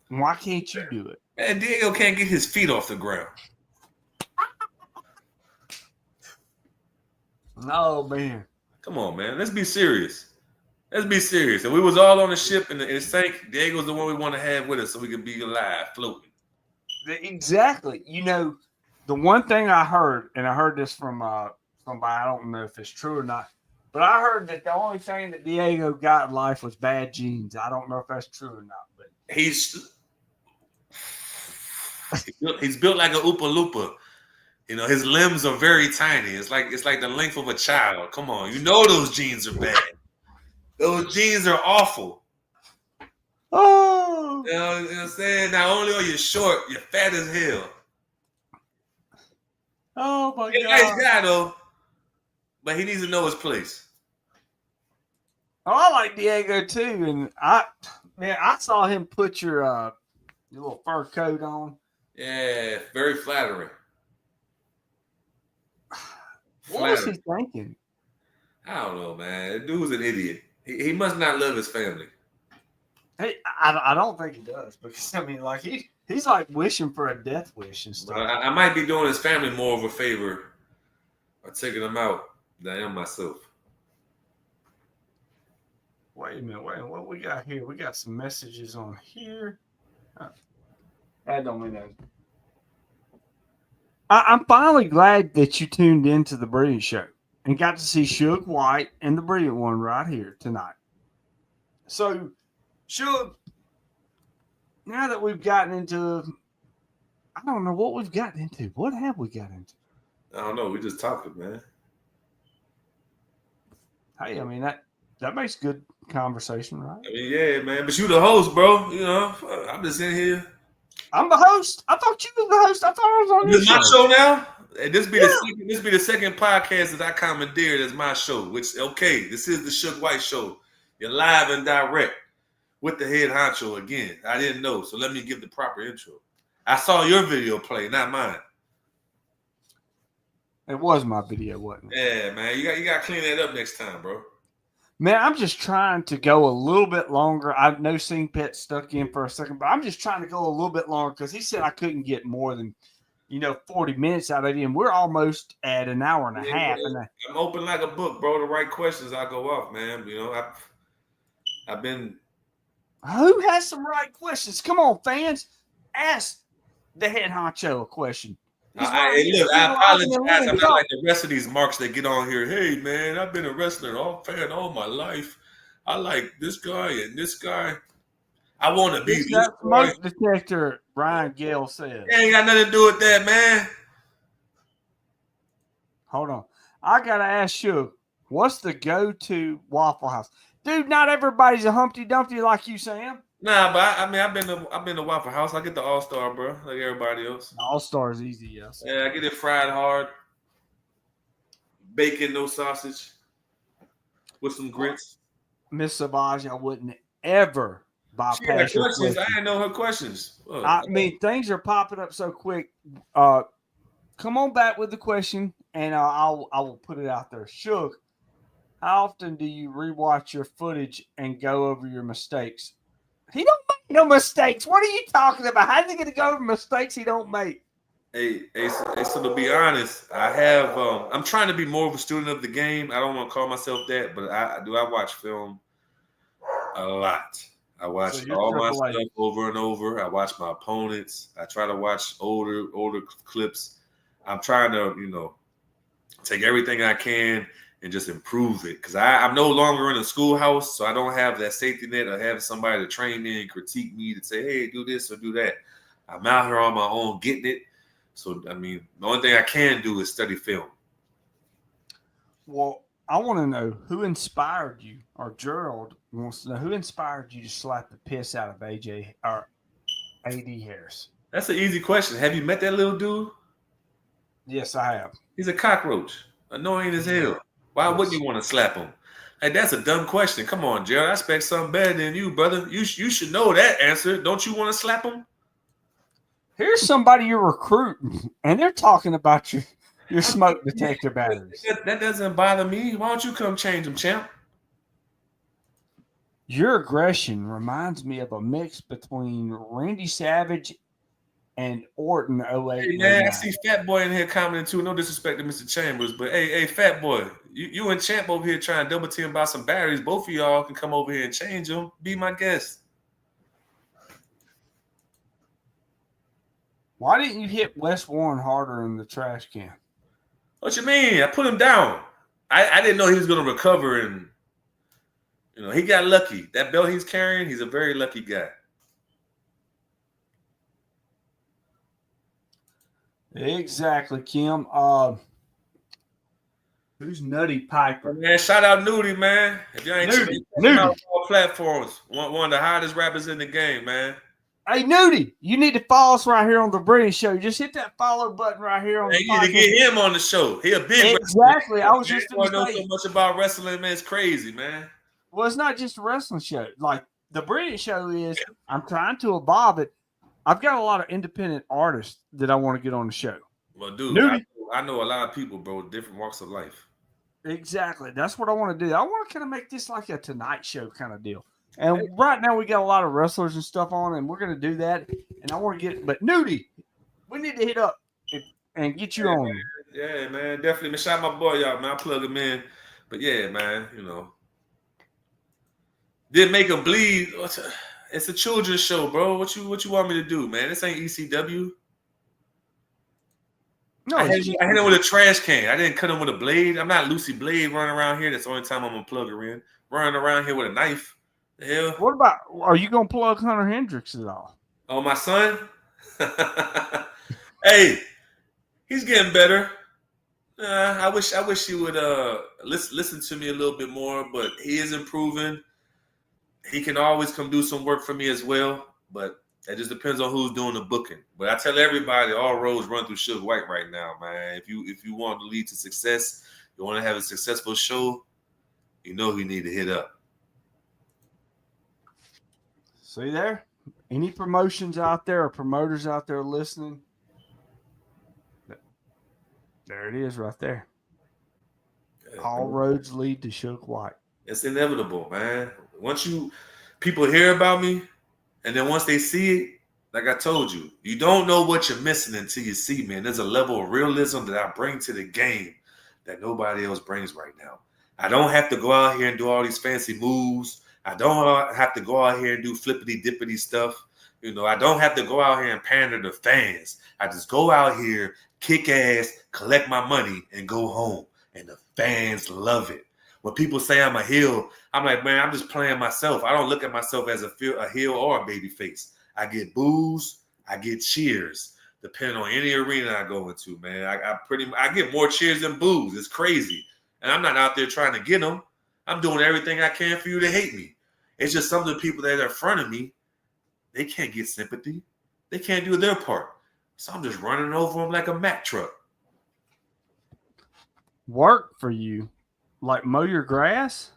why can't you do it? Man, Diego can't get his feet off the ground. Oh, man. Come on, man. Let's be serious. Let's be serious. And we was all on the ship and it sank. Diego's the one we want to have with us so we can be alive, floating. Exactly. You know, the one thing I heard, and I heard this from somebody, I don't know if it's true or not, but I heard that the only thing that Diego got in life was bad genes. I don't know if that's true or not. But he's built like a Oopa Loopa. You know, his limbs are very tiny. It's like the length of a child. Come on, you know those genes are bad. Those genes are awful. Oh, you know what I'm saying? Not only are you short, you're fat as hell. Oh my He's God! a nice guy though, but he needs to know his place. Oh, I like Diego too, and I saw him put your little fur coat on. Yeah, very flattering. What was he thinking? I don't know, man. The dude's an idiot. He must not love his family. Hey, I don't think he does because I mean, like he's like wishing for a death wish and stuff. I might be doing his family more of a favor or taking them out than I am myself. Wait a minute, what we got here? We got some messages on here. That don't mean that. I'm finally glad that you tuned into the Brilliant Show and got to see Suge Whyte and the Brilliant One right here tonight. So, Suge, now that we've gotten into, I don't know what we've gotten into. What have we got into? I don't know. We just talking, man. Hey, I mean, that makes good conversation, right? I mean, yeah, man. But you the host, bro. You know, I'm just in here. I'm the host. I thought you were the host. I thought I was on your show. This my show now? This be the second podcast that I commandeered as my show, which, okay, this is the Suge Whyte Show. You're live and direct with the head honcho again. I didn't know, so let me give the proper intro. I saw your video play, not mine. It was my video, wasn't it? Yeah, man. You got to clean that up next time, bro. Man, I'm just trying to go a little bit longer. I know Sing Pet stuck in for a second, but I'm just trying to go a little bit longer because he said I couldn't get more than, 40 minutes out of him. We're almost at an hour and a half. Man. I'm open like a book, bro. The right questions, I go off, man. I've been. Who has some right questions? Come on, fans. Ask the head honcho a question. I apologize. I'm not like the rest of these marks that get on here. Hey, man, I've been a wrestler all my life. I like this guy and this guy. I want to be this smoke detector, Brian Gale says. It ain't got nothing to do with that, man. Hold on. I got to ask you, what's the go-to Waffle House? Dude, not everybody's a Humpty Dumpty like you, Sam. Nah, but I mean, I've been to Waffle House. I get the All Star, bro, like everybody else. All Stars easy, yes. Yeah, I get it fried hard, bacon, no sausage, with some grits. Miss Savage, I wouldn't ever She had bypass your questions. question. I didn't know her questions. Look, I mean, things are popping up so quick. Come on back with the question, and I will put it out there. Suge, how often do you rewatch your footage and go over your mistakes? He don't make no mistakes. What are you talking about? How's he going to go over mistakes he don't make? Hey, so to be honest, I have. I'm trying to be more of a student of the game. I don't want to call myself that, but I watch film a lot. I watch all my stuff over and over. I watch my opponents. I try to watch older clips. I'm trying to, take everything I can and just improve it. Because I'm no longer in a schoolhouse, so I don't have that safety net of having somebody to train me and critique me to say, hey, do this or do that. I'm out here on my own getting it. So, I mean, the only thing I can do is study film. Well, I want to know who inspired you, or Gerald wants to know who inspired you to slap the piss out of AJ or AD Harris. That's an easy question. Have you met that little dude? Yes, I have. He's a cockroach, annoying as hell. Why wouldn't you want to slap him? Hey, that's a dumb question. Come on, Gerald. I expect something better than you, brother. You should know that answer. Don't you want to slap him? Here's somebody you're recruiting, and they're talking about your smoke detector batteries. That doesn't bother me. Why don't you come change them, champ? Your aggression reminds me of a mix between Randy Savage and Orton 08. Hey, man, I see Fat Boy in here commenting too. No disrespect to Mr. Chambers, but hey, Fat Boy, you and Champ over here trying to double team about some batteries. Both of y'all can come over here and change them. Be my guest. Why didn't you hit Wes Warren harder in the trash can? What you mean? I put him down. I didn't know he was going to recover, and he got lucky. That belt he's carrying, he's a very lucky guy. Exactly, Kim. Who's Nutty Piper? Man, shout out Nudie, man. If y'all ain't checking out all platforms, one of the hottest rappers in the game, man. Hey, Nudie, you need to follow us right here on the British Show. Just hit that follow button right here on the podcast. You need to get him on the show. He a big exactly. I was just going to know so much about wrestling, man. It's crazy, man. Well, it's not just a wrestling show. Like the British Show is, I'm trying to evolve it. I've got a lot of independent artists that I want to get on the show. Well, dude, I know a lot of people, bro, with different walks of life. Exactly. That's what I want to do. I want to kind of make this like a Tonight Show kind of deal. And right now we got a lot of wrestlers and stuff on, and we're going to do that. And I want to but Nudie, we need to hit up and get you on. Man. Yeah, man, definitely. Man, shout out my boy, y'all, man. I plug him in. But yeah, man, didn't make him bleed. It's a children's show, bro. What you want me to do, man? This ain't ECW. No, I hit him with a trash can. I didn't cut him with a blade. I'm not Lucy Blade running around here. That's the only time I'm gonna plug her in. Running around here with a knife. The hell? What about? Are you gonna plug Hunter Hendricks at all? Oh, my son. Hey, he's getting better. I wish he would listen to me a little bit more, but he is improving. He can always come do some work for me as well, but that just depends on who's doing the booking. But I tell everybody, all roads run through Suge Whyte right now, man. If you want to lead to success, you want to have a successful show, you need to hit up. See there? Any promotions out there or promoters out there listening? There it is right there. All roads lead to Suge Whyte. It's inevitable, man. Once people hear about me, and then once they see it, like I told you, you don't know what you're missing until you see me. And there's a level of realism that I bring to the game that nobody else brings right now. I don't have to go out here and do all these fancy moves. I don't have to go out here and do flippity-dippity stuff. I don't have to go out here and pander to fans. I just go out here, kick ass, collect my money, and go home. And the fans love it. When people say I'm a heel, I'm like, man, I'm just playing myself. I don't look at myself as a heel or a baby face. I get boos, I get cheers, depending on any arena I go into, man. I get more cheers than boos. It's crazy. And I'm not out there trying to get them. I'm doing everything I can for you to hate me. It's just some of the people that are in front of me, they can't get sympathy. They can't do their part. So I'm just running over them like a Mack truck. Work for you, like mow your grass.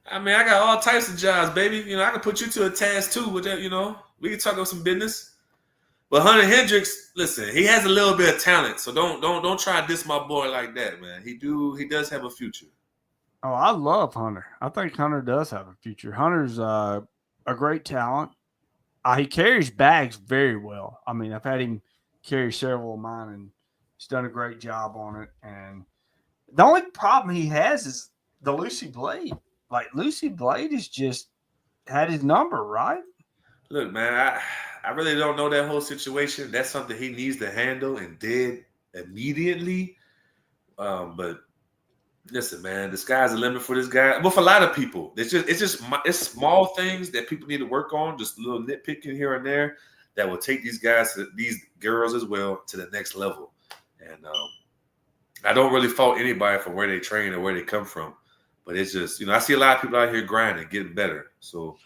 I mean, I got all types of jobs, baby. You know, I can put you to a task too with that. You know, we can talk about some business. But Hunter Hendricks, listen, he has a little bit of talent, so don't try to diss my boy like that, man. He does have a future. Oh, I love Hunter. I think Hunter does have a future. Hunter's a great talent. He carries bags very well. I mean, I've had him carry several of mine, and he's done a great job on it. And the only problem he has is the Lucy Blade. Like, Lucy Blade has just had his number, right? Look, man, I really don't know that whole situation. That's something he needs to handle and did immediately. But listen, man, the sky's the limit for this guy. But for a lot of people, it's small things that people need to work on, just a little nitpicking here and there that will take these girls as well to the next level. And I don't really fault anybody for where they train or where they come from, but it's just, I see a lot of people out here grinding, getting better. So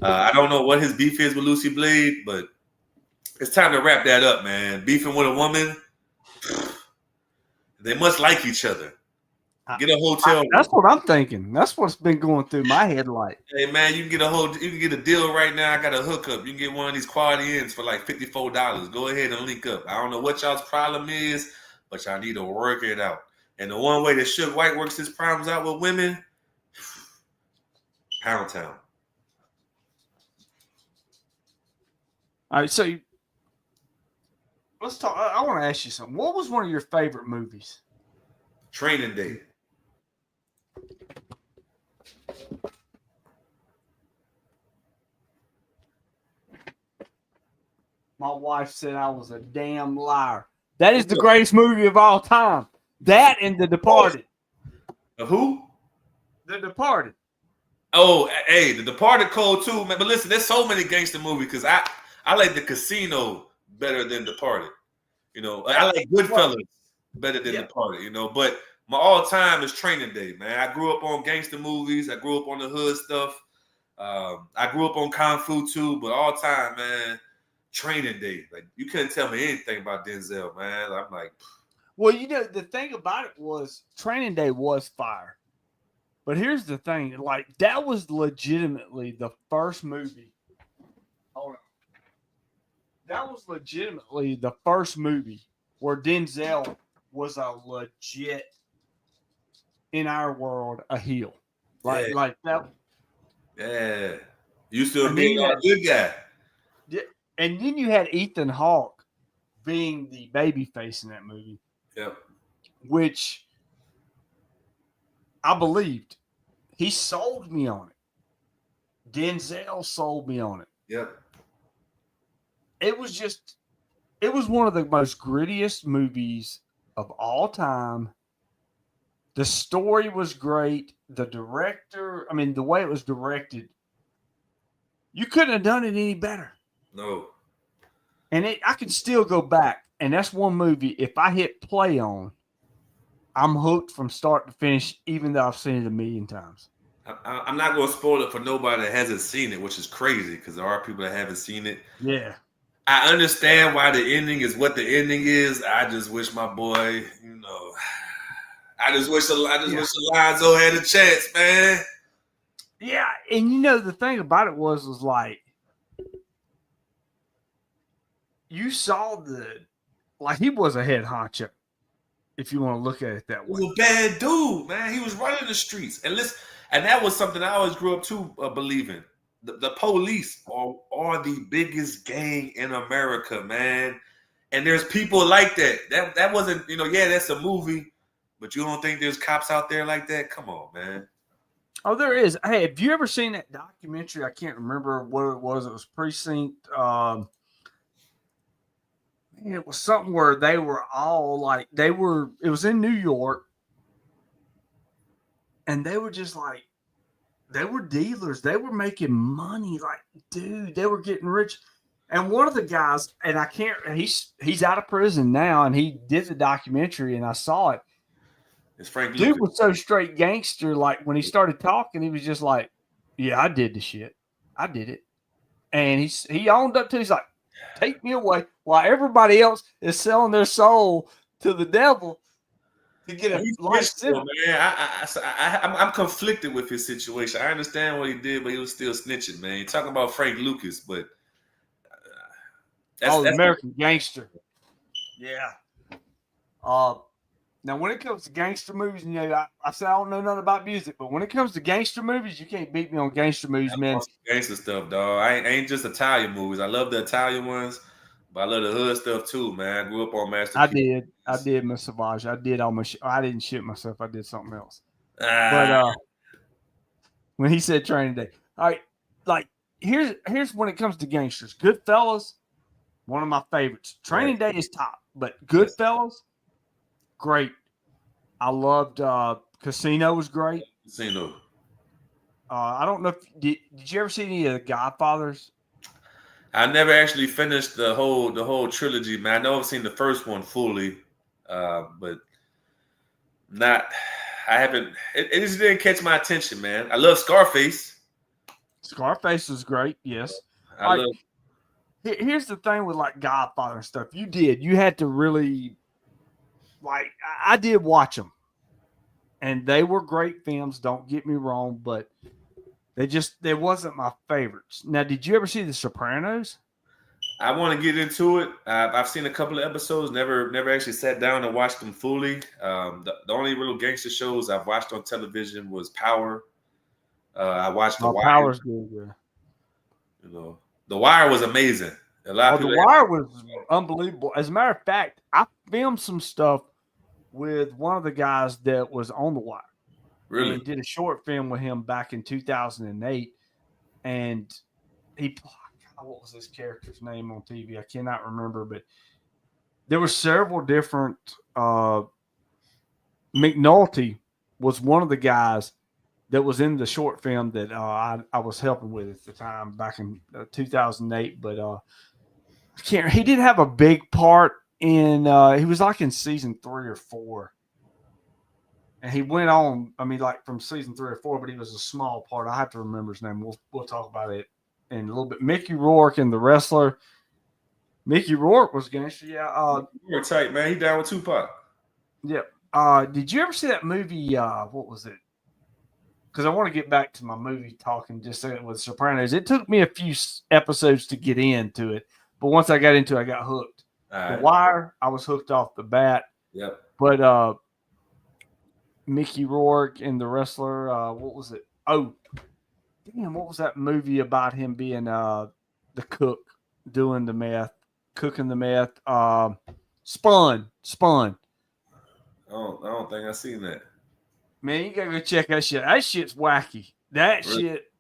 I don't know what his beef is with Lucy Blade, but it's time to wrap that up, man. Beefing with a woman, they must like each other. Get a hotel room. That's what I'm thinking. That's what's been going through my head. Like, hey man, you can get a deal right now. I got a hookup. You can get one of these quality ends for like $54. Go ahead and link up. I don't know what y'all's problem is, but y'all need to work it out. And the one way that Suge Whyte works his problems out with women, Pound Town. all right, so let's talk. I want to ask you something. What was one of your favorite movies? Training Day. My wife said I was a damn liar. That is the greatest movie of all time. That and The Departed. Who? The Departed. Oh, hey, The Departed cold too, man. But listen, there's so many gangster movies because I like The Casino better than Departed. I like Goodfellas better than Departed. But my all-time is Training Day, man. I grew up on gangster movies. I grew up on the hood stuff. I grew up on Kung Fu too, but all-time, man, Training Day. Like, you couldn't tell me anything about Denzel, man. I'm like, well, the thing about it was Training Day was fire. But here's the thing, like, that was legitimately the first movie. Hold on. That was legitimately the first movie where Denzel was a legit, in our world, a heel. Like that. Yeah. Used to be a good guy. Yeah. And then you had Ethan Hawke being the baby face in that movie. Yep. Which I believed. He sold me on it. Denzel sold me on it. Yep. It was one of the most grittiest movies of all time. The story was great. The director, the way it was directed, you couldn't have done it any better. No. And I can still go back. And that's one movie, if I hit play on, I'm hooked from start to finish, even though I've seen it a million times. I'm not going to spoil it for nobody that hasn't seen it, which is crazy because there are people that haven't seen it. Yeah. I understand why the ending is what the ending is. I just wish my boy, I just wish Alonzo had a chance, man. Yeah, and the thing about it was like, you saw he was a head honcho, if you want to look at it that way. He was a bad dude, man. He was running the streets. And listen, and that was something I always grew up to believing. The police are the biggest gang in America, man. And there's people like that. That wasn't, that's a movie, but you don't think there's cops out there like that? Come on, man. Oh, there is. Hey, have you ever seen that documentary? I can't remember what it was. It was Precinct. It was something where they were all it was in New York. And they were just like, they were dealers. They were making money. Like, dude, they were getting rich. And one of the guys, and he's out of prison now, and he did the documentary, and I saw it. It's Frank Dude Lucas. was so straight gangster. Like when he started talking, he was just like, "Yeah, I did the shit. I did it." And he owned up to it. He's like, "Take me away," while everybody else is selling their soul to the devil to get a He's life rich though, sentence. man. I'm conflicted with his situation. I understand what he did, but he was still snitching, man. You're talking about Frank Lucas, but Oh, the that's American Gangster. Yeah. Uh, Now, when it comes to gangster movies, you know, I said I don't know nothing about music, but when it comes to gangster movies, you can't beat me on gangster movies, man. gangster stuff, dog. I ain't just Italian movies. I love the Italian ones, but I love the hood stuff too, man. I grew up on Master P. I did Miss Savage. I did almost. I didn't shit myself. I did something else. But Ah, when he said Training Day, all right, like here's when it comes to gangsters. Goodfellas, one of my favorites. Training right. Day is top, but Yes. Goodfellas, great. I loved Casino was great. Casino. I don't know if did you ever see any of the Godfathers? I never actually finished the whole trilogy, man. I know I've seen the first one fully, but not. I haven't. It just didn't catch my attention, man. I love Scarface. Scarface was great. Yes. I All right. love. Here's the thing with like Godfather and stuff. You had to really like. I did watch them, and they were great films. Don't get me wrong, but they wasn't my favorites. Now, did you ever see The Sopranos? I want to get into it. I've seen a couple of episodes. Never actually sat down and watched them fully. The only real gangster shows I've watched on television was Power. I watched The Wire. Power's good. Yeah. You know, The Wire was amazing. A lot of The people. Wire was unbelievable. As a matter of fact, I filmed some stuff with one of the guys that was on The Wire. Really? And did a short film with him back in 2008. And what was this character's name on TV? I cannot remember, but there were several different. McNulty was one of the guys that was in the short film that I was helping with at the time back in 2008. But I can't. He didn't have a big part in. He was like in season 3 or 4. And he went on, I mean, like from season 3 or 4, but he was a small part. I have to remember his name. We'll talk about it in a little bit. Mickey Rourke and the wrestler. Mickey Rourke was gangster. Yeah. You're tight, man. He down with Tupac. Yeah. Did you ever see that movie? What was it? Because I want to get back to my movie talking just with Sopranos. It took me a few episodes to get into it, but once I got into it, I got hooked. Right. The Wire, I was hooked off the bat. Yep. But Mickey Rourke and the wrestler, what was it? Oh, damn, what was that movie about him being the cook, doing the meth, cooking the meth? Spun. I don't think I've seen that. Man, you gotta go check that shit. That shit's wacky. That Really? shit,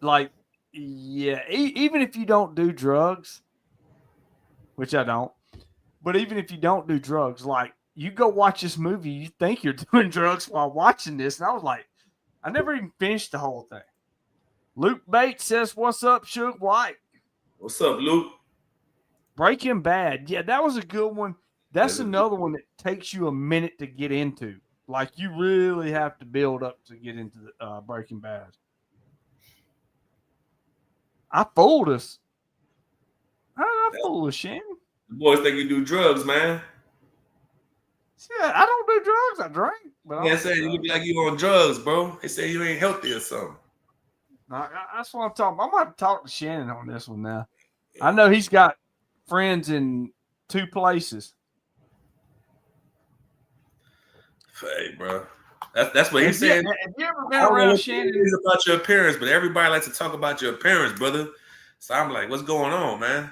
like, yeah. Even if you don't do drugs, which I don't, but even if you don't do drugs, like, you go watch this movie, you think you're doing drugs while watching this. And I was like, I never even finished the whole thing. Luke Bates says, "What's up, Suge Whyte?" What's up, Luke? Breaking Bad. Yeah, that was a good one. That's another one that takes you a minute to get into. Like, you really have to build up to get into the Breaking Bad. I fooled us. How did I fool us, Shannon? The boys think you do drugs, man. Yeah, I don't do drugs. I drink. But Yeah, say you look like you on drugs, bro. They say you ain't healthy or something. That's what I'm talking about. I'm going to talk to Shannon on this one now. I know he's got friends in 2 places. Hey, bro. That's what he's saying. Have you ever been around Shannon? It's about your appearance, but everybody likes to talk about your appearance, brother. So I'm like, what's going on, man?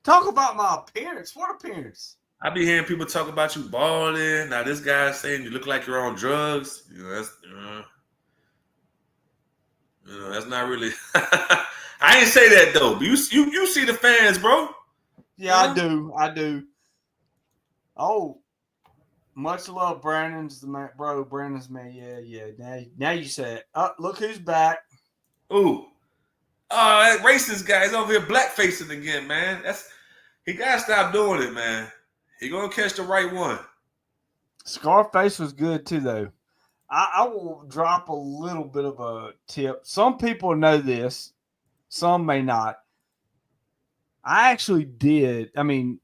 Talk about my appearance. What appearance? I be hearing people talk about you balling. Now this guy's saying you look like you're on drugs. That's not really. I ain't say that though. But you see the fans, bro. Yeah, I do. Oh, much love, Brandon's the man, bro. Brandon's man. Yeah. Now you say it. Look who's back. Ooh. Oh, that racist guy is over here blackfacing again, man. He gotta stop doing it, man. He gonna catch the right one. Scarface was good too, though. I will drop a little bit of a tip. Some people know this, some may not. I actually did. I mean,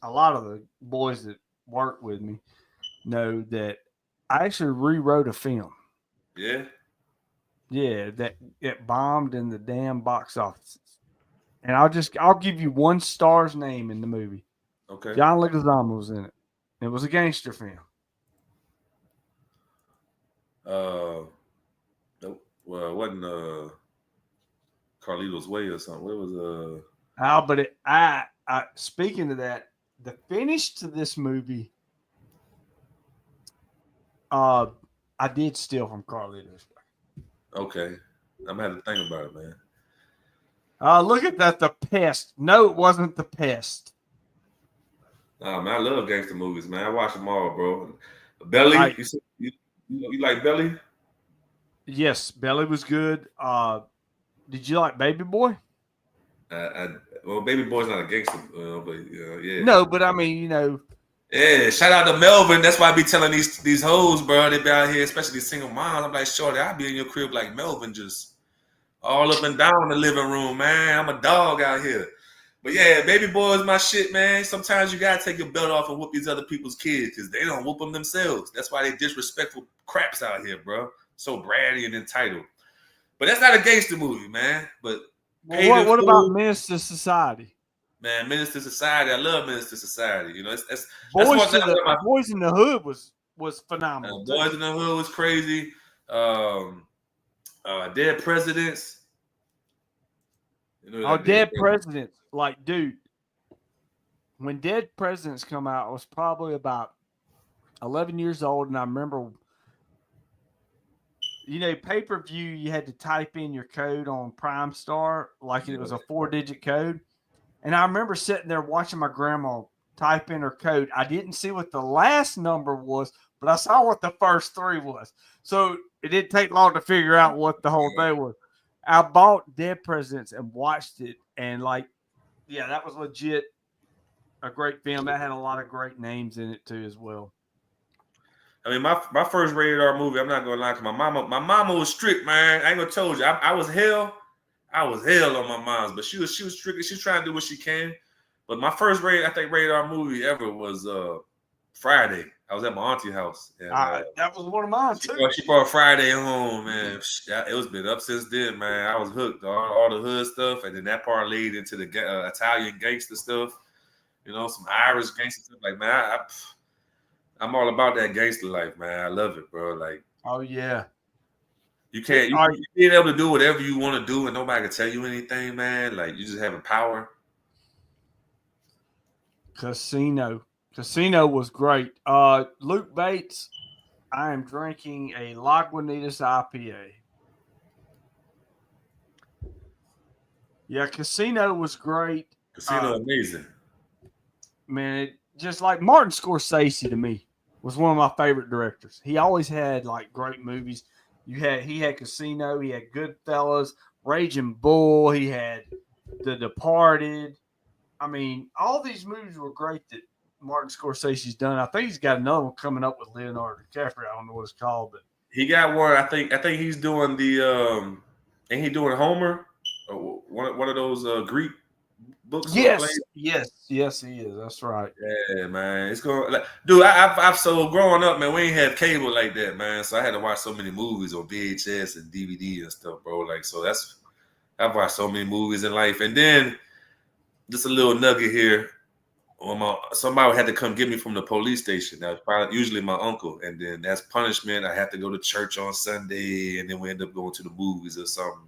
a lot of the boys that work with me know that I actually rewrote a film. Yeah. Yeah, that it bombed in the damn box offices. And I'll give you one star's name in the movie. Okay. John Leguizamo was in it. It was a gangster film. Nope. Well, it wasn't Carlito's Way or something. What was But speaking of that, the finish to this movie, I did steal from Carlito's Way. Okay. I'm gonna have to think about it, man. Look at that, The Pest. No, it wasn't The Pest. Nah, man, I love gangster movies, man. I watch them all, bro. Belly, you like Belly? Yes, Belly was good. Did you like Baby Boy? Well, Baby Boy's not a gangster, but yeah. No, but I mean, Yeah, shout out to Melvin. That's why I be telling these hoes, bro. They be out here, especially these single moms. I'm like, shorty, I be in your crib like Melvin, just all up and down in the living room, man. I'm a dog out here. But yeah, Baby Boy is my shit, man. Sometimes you gotta take your belt off and whoop these other people's kids because they don't whoop them themselves. That's why they disrespectful craps out here, bro. So bratty and entitled. But that's not a gangster movie, man. But what about Menace to Society? Man, Menace to Society. I love Menace to Society. You know, Boys in the Hood was phenomenal. Boys in the Hood was crazy. Dead Presidents. You know, Dead Presidents. Like, dude, when Dead Presidents come out, I was probably about 11 years old, and I remember, pay-per-view, you had to type in your code on Prime Star, like it was a 4-digit code. And I remember sitting there watching my grandma type in her code. I didn't see what the last number was, but I saw what the first 3 was. So it didn't take long to figure out what the whole thing was. I bought Dead Presidents and watched it, and that was legit a great film. That had a lot of great names in it too, as well. I mean, my first rated R movie, I'm not gonna lie to my mama was strict, man. I ain't gonna told you. I was hell on my mom's, but she was strict. She's trying to do what she can. But my first rated R movie ever was Friday. I was at my auntie house. And, that was one of mine too. She brought Friday home, man. It was been up since then, man. I was hooked on all the hood stuff, and then that part lead into the Italian gangster stuff. Some Irish gangster stuff. Like, man, I'm all about that gangster life, man. I love it, bro. Like, oh yeah. You being able to do whatever you want to do, and nobody can tell you anything, man. Like, you just having power. Casino was great. Luke Bates, I am drinking a Lagunitas IPA. Yeah, Casino was great. Casino amazing. Man, just like Martin Scorsese to me was one of my favorite directors. He always had like great movies. He had Casino, he had Goodfellas, Raging Bull, he had The Departed. I mean, all these movies were great that Martin Scorsese's done. I think he's got another one coming up with Leonardo DiCaprio. I don't know what it's called, but he got one. I think he's doing the ain't he doing Homer? One of those Greek books. Yes, he is. That's right. Yeah, man. It's going dude. I've so growing up, man. We ain't had cable like that, man. So I had to watch so many movies on VHS and DVD and stuff, bro. Like, so I've watched so many movies in life, and then just a little nugget here. Somebody had to come get me from the police station. That was probably usually my uncle, and then as punishment, I had to go to church on Sunday, and then we end up going to the movies or something.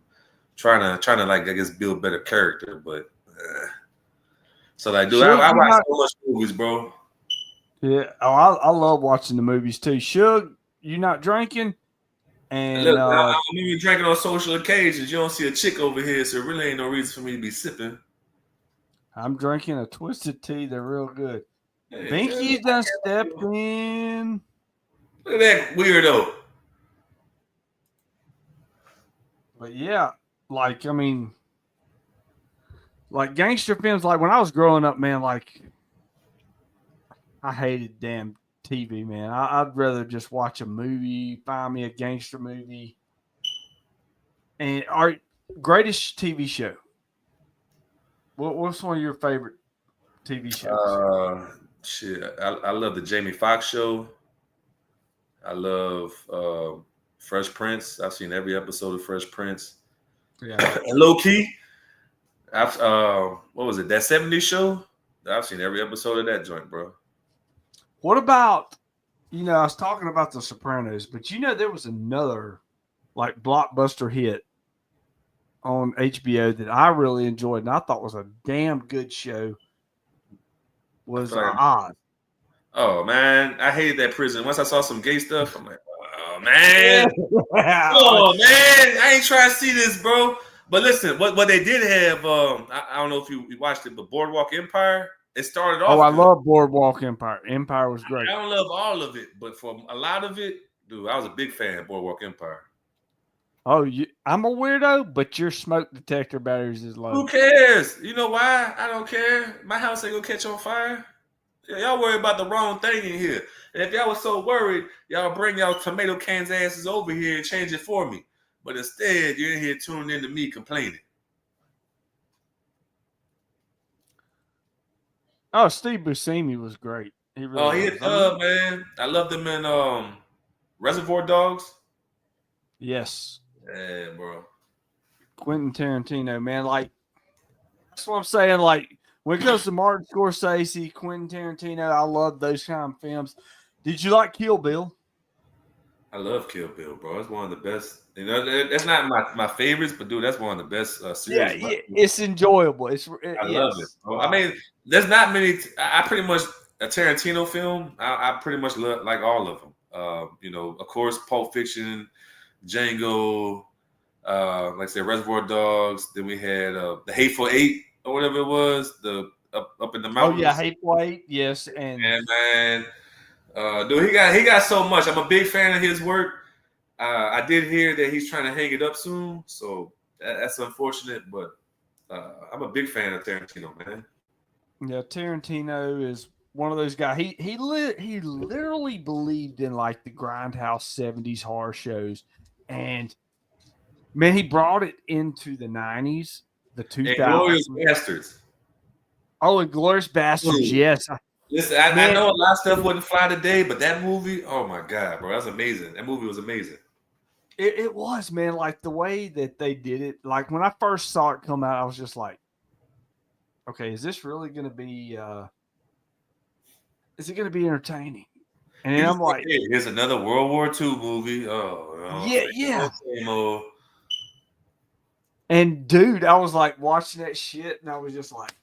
Trying to like, I guess, build better character, but so like, dude, I watch so much movies, bro. Yeah, I love watching the movies too. Suge, you not drinking? And look, I'm even drinking on social occasions. You don't see a chick over here, so it really ain't no reason for me to be sipping. I'm drinking a Twisted Tea. They're real good. Hey, Binky's done stepped in. Look at that weirdo. But yeah, like, I mean, like gangster films, like when I was growing up, man, like I hated damn TV, man. I'd rather just watch a movie, find me a gangster movie. And our greatest TV show. What's one of your favorite TV shows? Shit, I love the Jamie Foxx show. I love Fresh Prince. I've seen every episode of Fresh Prince. Yeah. And low key, I've what was it? That 70s show? I've seen every episode of that joint, bro. What about, I was talking about The Sopranos, but there was another like blockbuster hit on HBO that I really enjoyed and I thought was a damn good show. Was Oz. Oh man, I hated that prison. Once I saw some gay stuff, I'm like, oh man, oh man, I ain't trying to see this, bro. But listen, what they did have, I don't know if you watched it, but Boardwalk Empire, it started off. Oh, I love Boardwalk Empire. Empire was great. I don't love all of it, but for a lot of it, dude, I was a big fan of Boardwalk Empire. Oh, I'm a weirdo, but your smoke detector batteries is low. Who cares? You know why? I don't care. My house ain't gonna catch on fire. Y'all worry about the wrong thing in here. And if y'all was so worried, y'all bring y'all tomato cans asses over here and change it for me. But instead, you're in here tuning into me complaining. Oh, Steve Buscemi was great. He hit man. I loved him in Reservoir Dogs. Yes. Yeah, bro. Quentin Tarantino, man. Like, that's what I'm saying. Like, when it comes to Martin Scorsese, Quentin Tarantino, I love those kind of films. Did you like Kill Bill? I love Kill Bill, bro. It's one of the best. That's not my favorites, but dude, that's one of the best series. Yeah, it's enjoyable. I love it. Bro. I mean, there's not many. I pretty much a Tarantino film. I pretty much like all of them. Of course, Pulp Fiction, Django, like I said, Reservoir Dogs. Then we had the Hateful Eight or whatever it was, the up in the mountains. Oh yeah, Hateful Eight, yes, and man, dude, he got so much. I'm a big fan of his work. I did hear that he's trying to hang it up soon, so that's unfortunate. But I'm a big fan of Tarantino, man. Yeah, Tarantino is one of those guys. He literally believed in like the grindhouse 70s horror shows, and man, he brought it into the 90s, the 2000s. Glorious Bastards. Oh, and Glorious Bastards, yes. Listen, I know a lot of stuff wouldn't fly today, but that movie, oh my God, bro, that's amazing. That movie was amazing. It was, man. Like the way that they did it. Like when I first saw it come out, I was just like, okay, is this really going to be? Is it going to be entertaining? And then I'm like, hey, here's another World War II movie. Oh, yeah. And dude, I was like watching that shit, and I was just like,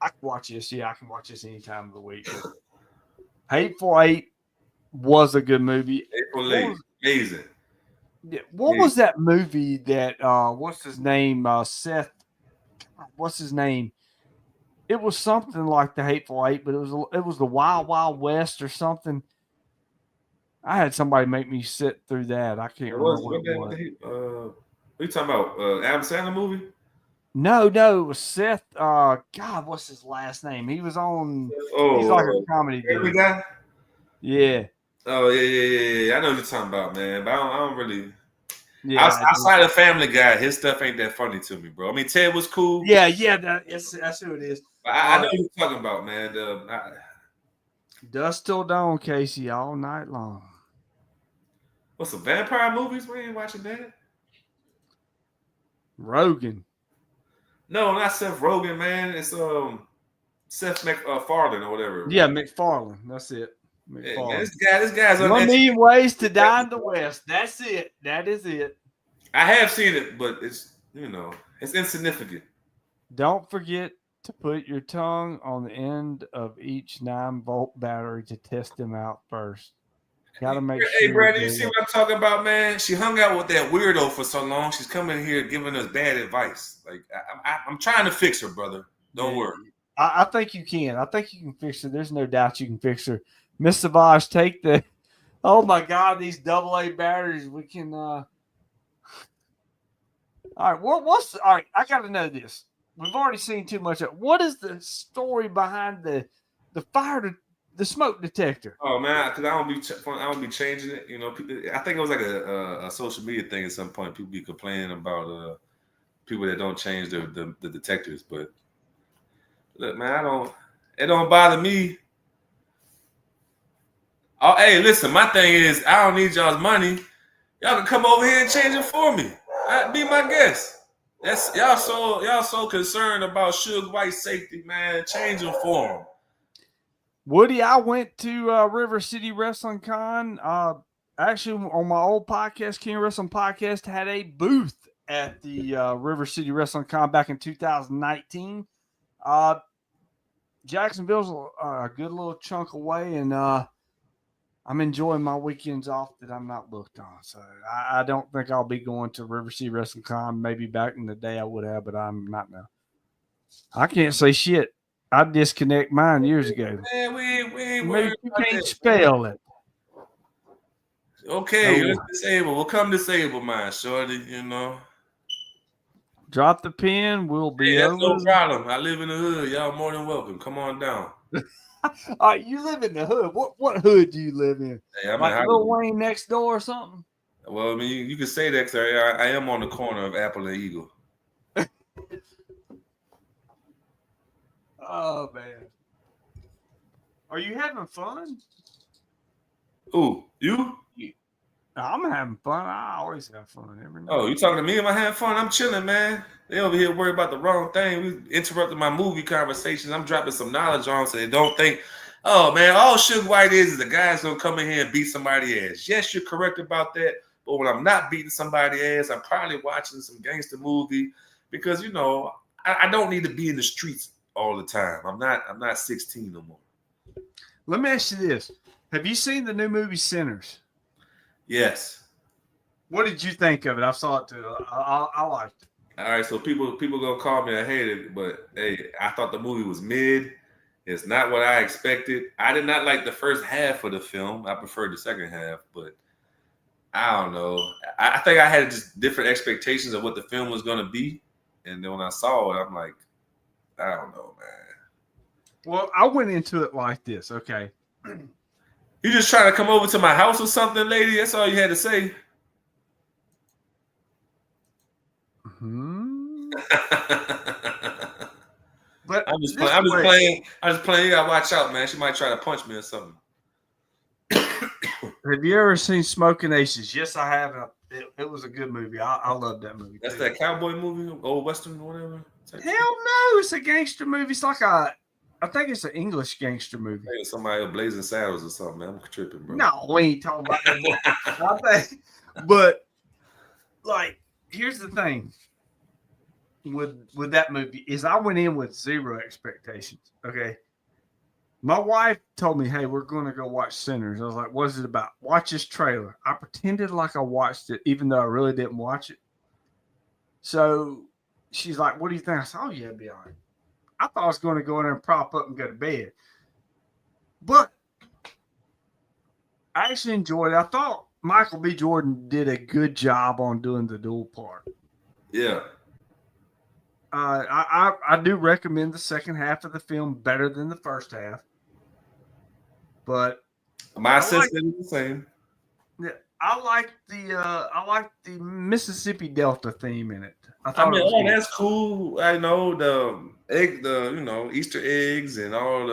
I can watch this. Yeah, I can watch this any time of the week. Hateful Eight was a good movie. Hateful Eight, amazing. Yeah, what was that movie that? What's his name? Seth. What's his name? It was something like the Hateful Eight, but it was the Wild Wild West or something. I had somebody make me sit through that. I can't remember what it was. What are you talking about? Adam Sandler movie? No, it was Seth. God, what's his last name? He was on. He's like a comedy dude. Guy? Yeah. Oh yeah. I know what you're talking about, man. But I don't really. Yeah. Outside of Family Guy, his stuff ain't that funny to me, bro. I mean, Ted was cool. Yeah. That's who it is. I know what you're talking about, man. Dust till dawn, Casey, all night long. What's some vampire movies? We ain't watching that. Rogan. No, not Seth Rogen, man. It's Seth MacFarlane or whatever. Yeah, MacFarlane. That's it. Yeah, man, this guy's on 1 million ways to die in the West. That's it. That is it. I have seen it, but it's it's insignificant. Don't forget to put your tongue on the end of each 9-volt battery to test them out first. Gotta make sure. Hey, Brad, you see what I'm talking about, man? She hung out with that weirdo for so long. She's coming here giving us bad advice. Like I'm trying to fix her, brother. Don't worry. I think you can. I think you can fix her. There's no doubt you can fix her. Miss Savage, take the. Oh my God, these AA batteries. We can. All right, all right? I got to know this. We've already seen too much. What is the story behind the fire the smoke detector. Oh man, because I don't be changing it. You know, I think it was like a social media thing at some point. People be complaining about people that don't change the detectors. But look, man, it don't bother me. Oh, hey, listen, my thing is I don't need y'all's money. Y'all can come over here and change it for me. Be my guest. That's y'all so concerned about Suge Whyte's safety, man. Change them for him. Woody, I went to River City Wrestling Con. Actually, on my old podcast, King Wrestling Podcast, had a booth at the River City Wrestling Con back in 2019. Jacksonville's a good little chunk away, and I'm enjoying my weekends off that I'm not booked on. So I don't think I'll be going to River City Wrestling Con. Maybe back in the day I would have, but I'm not now. I can't say shit. I disconnect mine years ago. Man, we ain't Maybe worried you about can't that. spell it. Okay, No. you're disabled. We'll come disabled, mine, shorty. You know. Drop the pen. We'll be Hey, that's over. no problem. I live in the hood. Y'all more than welcome. Come on down. All right, you live in the hood. What hood do you live in? Hey, I'm Like in Lil Hollywood. Wayne next door or something? Well, I mean, you can say that because I am on the corner of Apple and Eagle. Oh man, are you having fun? Ooh, you? I'm having fun. I always have fun every night. Oh, you talking to me? Am I having fun? I'm chilling, man. They over here worried about the wrong thing. We interrupted my movie conversations. I'm dropping some knowledge on so they don't think, oh man, all Suge Whyte is the guy's gonna come in here and beat somebody's ass. Yes, you're correct about that. But when I'm not beating somebody's ass, I'm probably watching some gangster movie because you know I don't need to be in the streets all the time. I'm not 16 no more. Let me ask you this: have you seen the new movie Sinners? Yes. What did you think of it? I saw it too. I liked it. All right, so people gonna call me a hater, but hey, I thought the movie was mid. It's not what I expected. I did not like the first half of the film. I preferred the second half, but I don't know. I think I had just different expectations of what the film was gonna be, and then when I saw it, I'm like, I don't know, man. Well, I went into it like this. Okay. You just trying to come over to my house or something, lady? That's all you had to say. But I'm just playing. You gotta watch out, man. She might try to punch me or something. Have you ever seen Smoking Aces? Yes, I have. It was a good movie. I love that movie. That's that cowboy movie, old western, or whatever. Hell no, it's a gangster movie. It's like I think it's an English gangster movie. Hey, somebody blazing saddles or something, man. I'm tripping, bro. No, we ain't talking about that. But like, here's the thing with that movie is I went in with zero expectations. Okay. My wife told me, hey, we're going to go watch Sinners. I was like, what is it about? Watch this trailer. I pretended like I watched it, even though I really didn't watch it. So she's like, what do you think? I said, oh, yeah, it'll be all right. I thought I was going to go in there and prop up and go to bed. But I actually enjoyed it. I thought Michael B. Jordan did a good job on doing the dual part. Yeah. I do recommend the second half of the film better than the first half. But my assessment is the same. Yeah, I like the Mississippi Delta theme in it. I mean, that's cool. I know the Easter eggs and all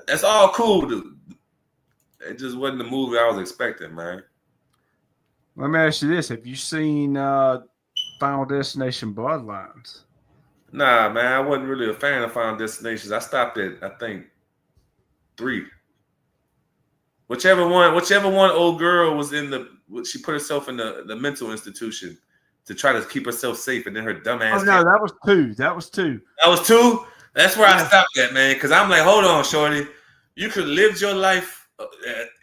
that's all cool. It just wasn't the movie I was expecting, man. Let me ask you this: have you seen Final Destination Bloodlines? Nah, man, I wasn't really a fan of Final Destinations. I stopped at I think 3. Whichever one old girl was she put herself in the mental institution to try to keep herself safe, and then her dumb ass. Oh no, that was 2. That was 2. That was 2. That's where I stopped at, man. Because I'm like, hold on, shorty, you could live your life,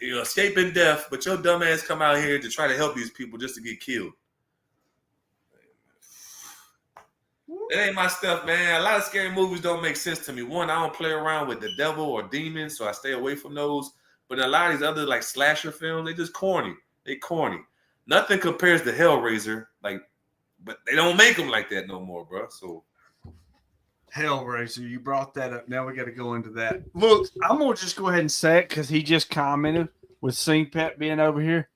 escaping death, but your dumb ass come out here to try to help these people just to get killed. That ain't my stuff, man. A lot of scary movies don't make sense to me. One, I don't play around with the devil or demons, so I stay away from those. But a lot of these other like slasher films, they just corny. They corny. Nothing compares to Hellraiser, but they don't make them like that no more, bro. So Hellraiser, you brought that up. Now we got to go into that. Look, I'm gonna just go ahead and say it because he just commented with Sing Pet being over here.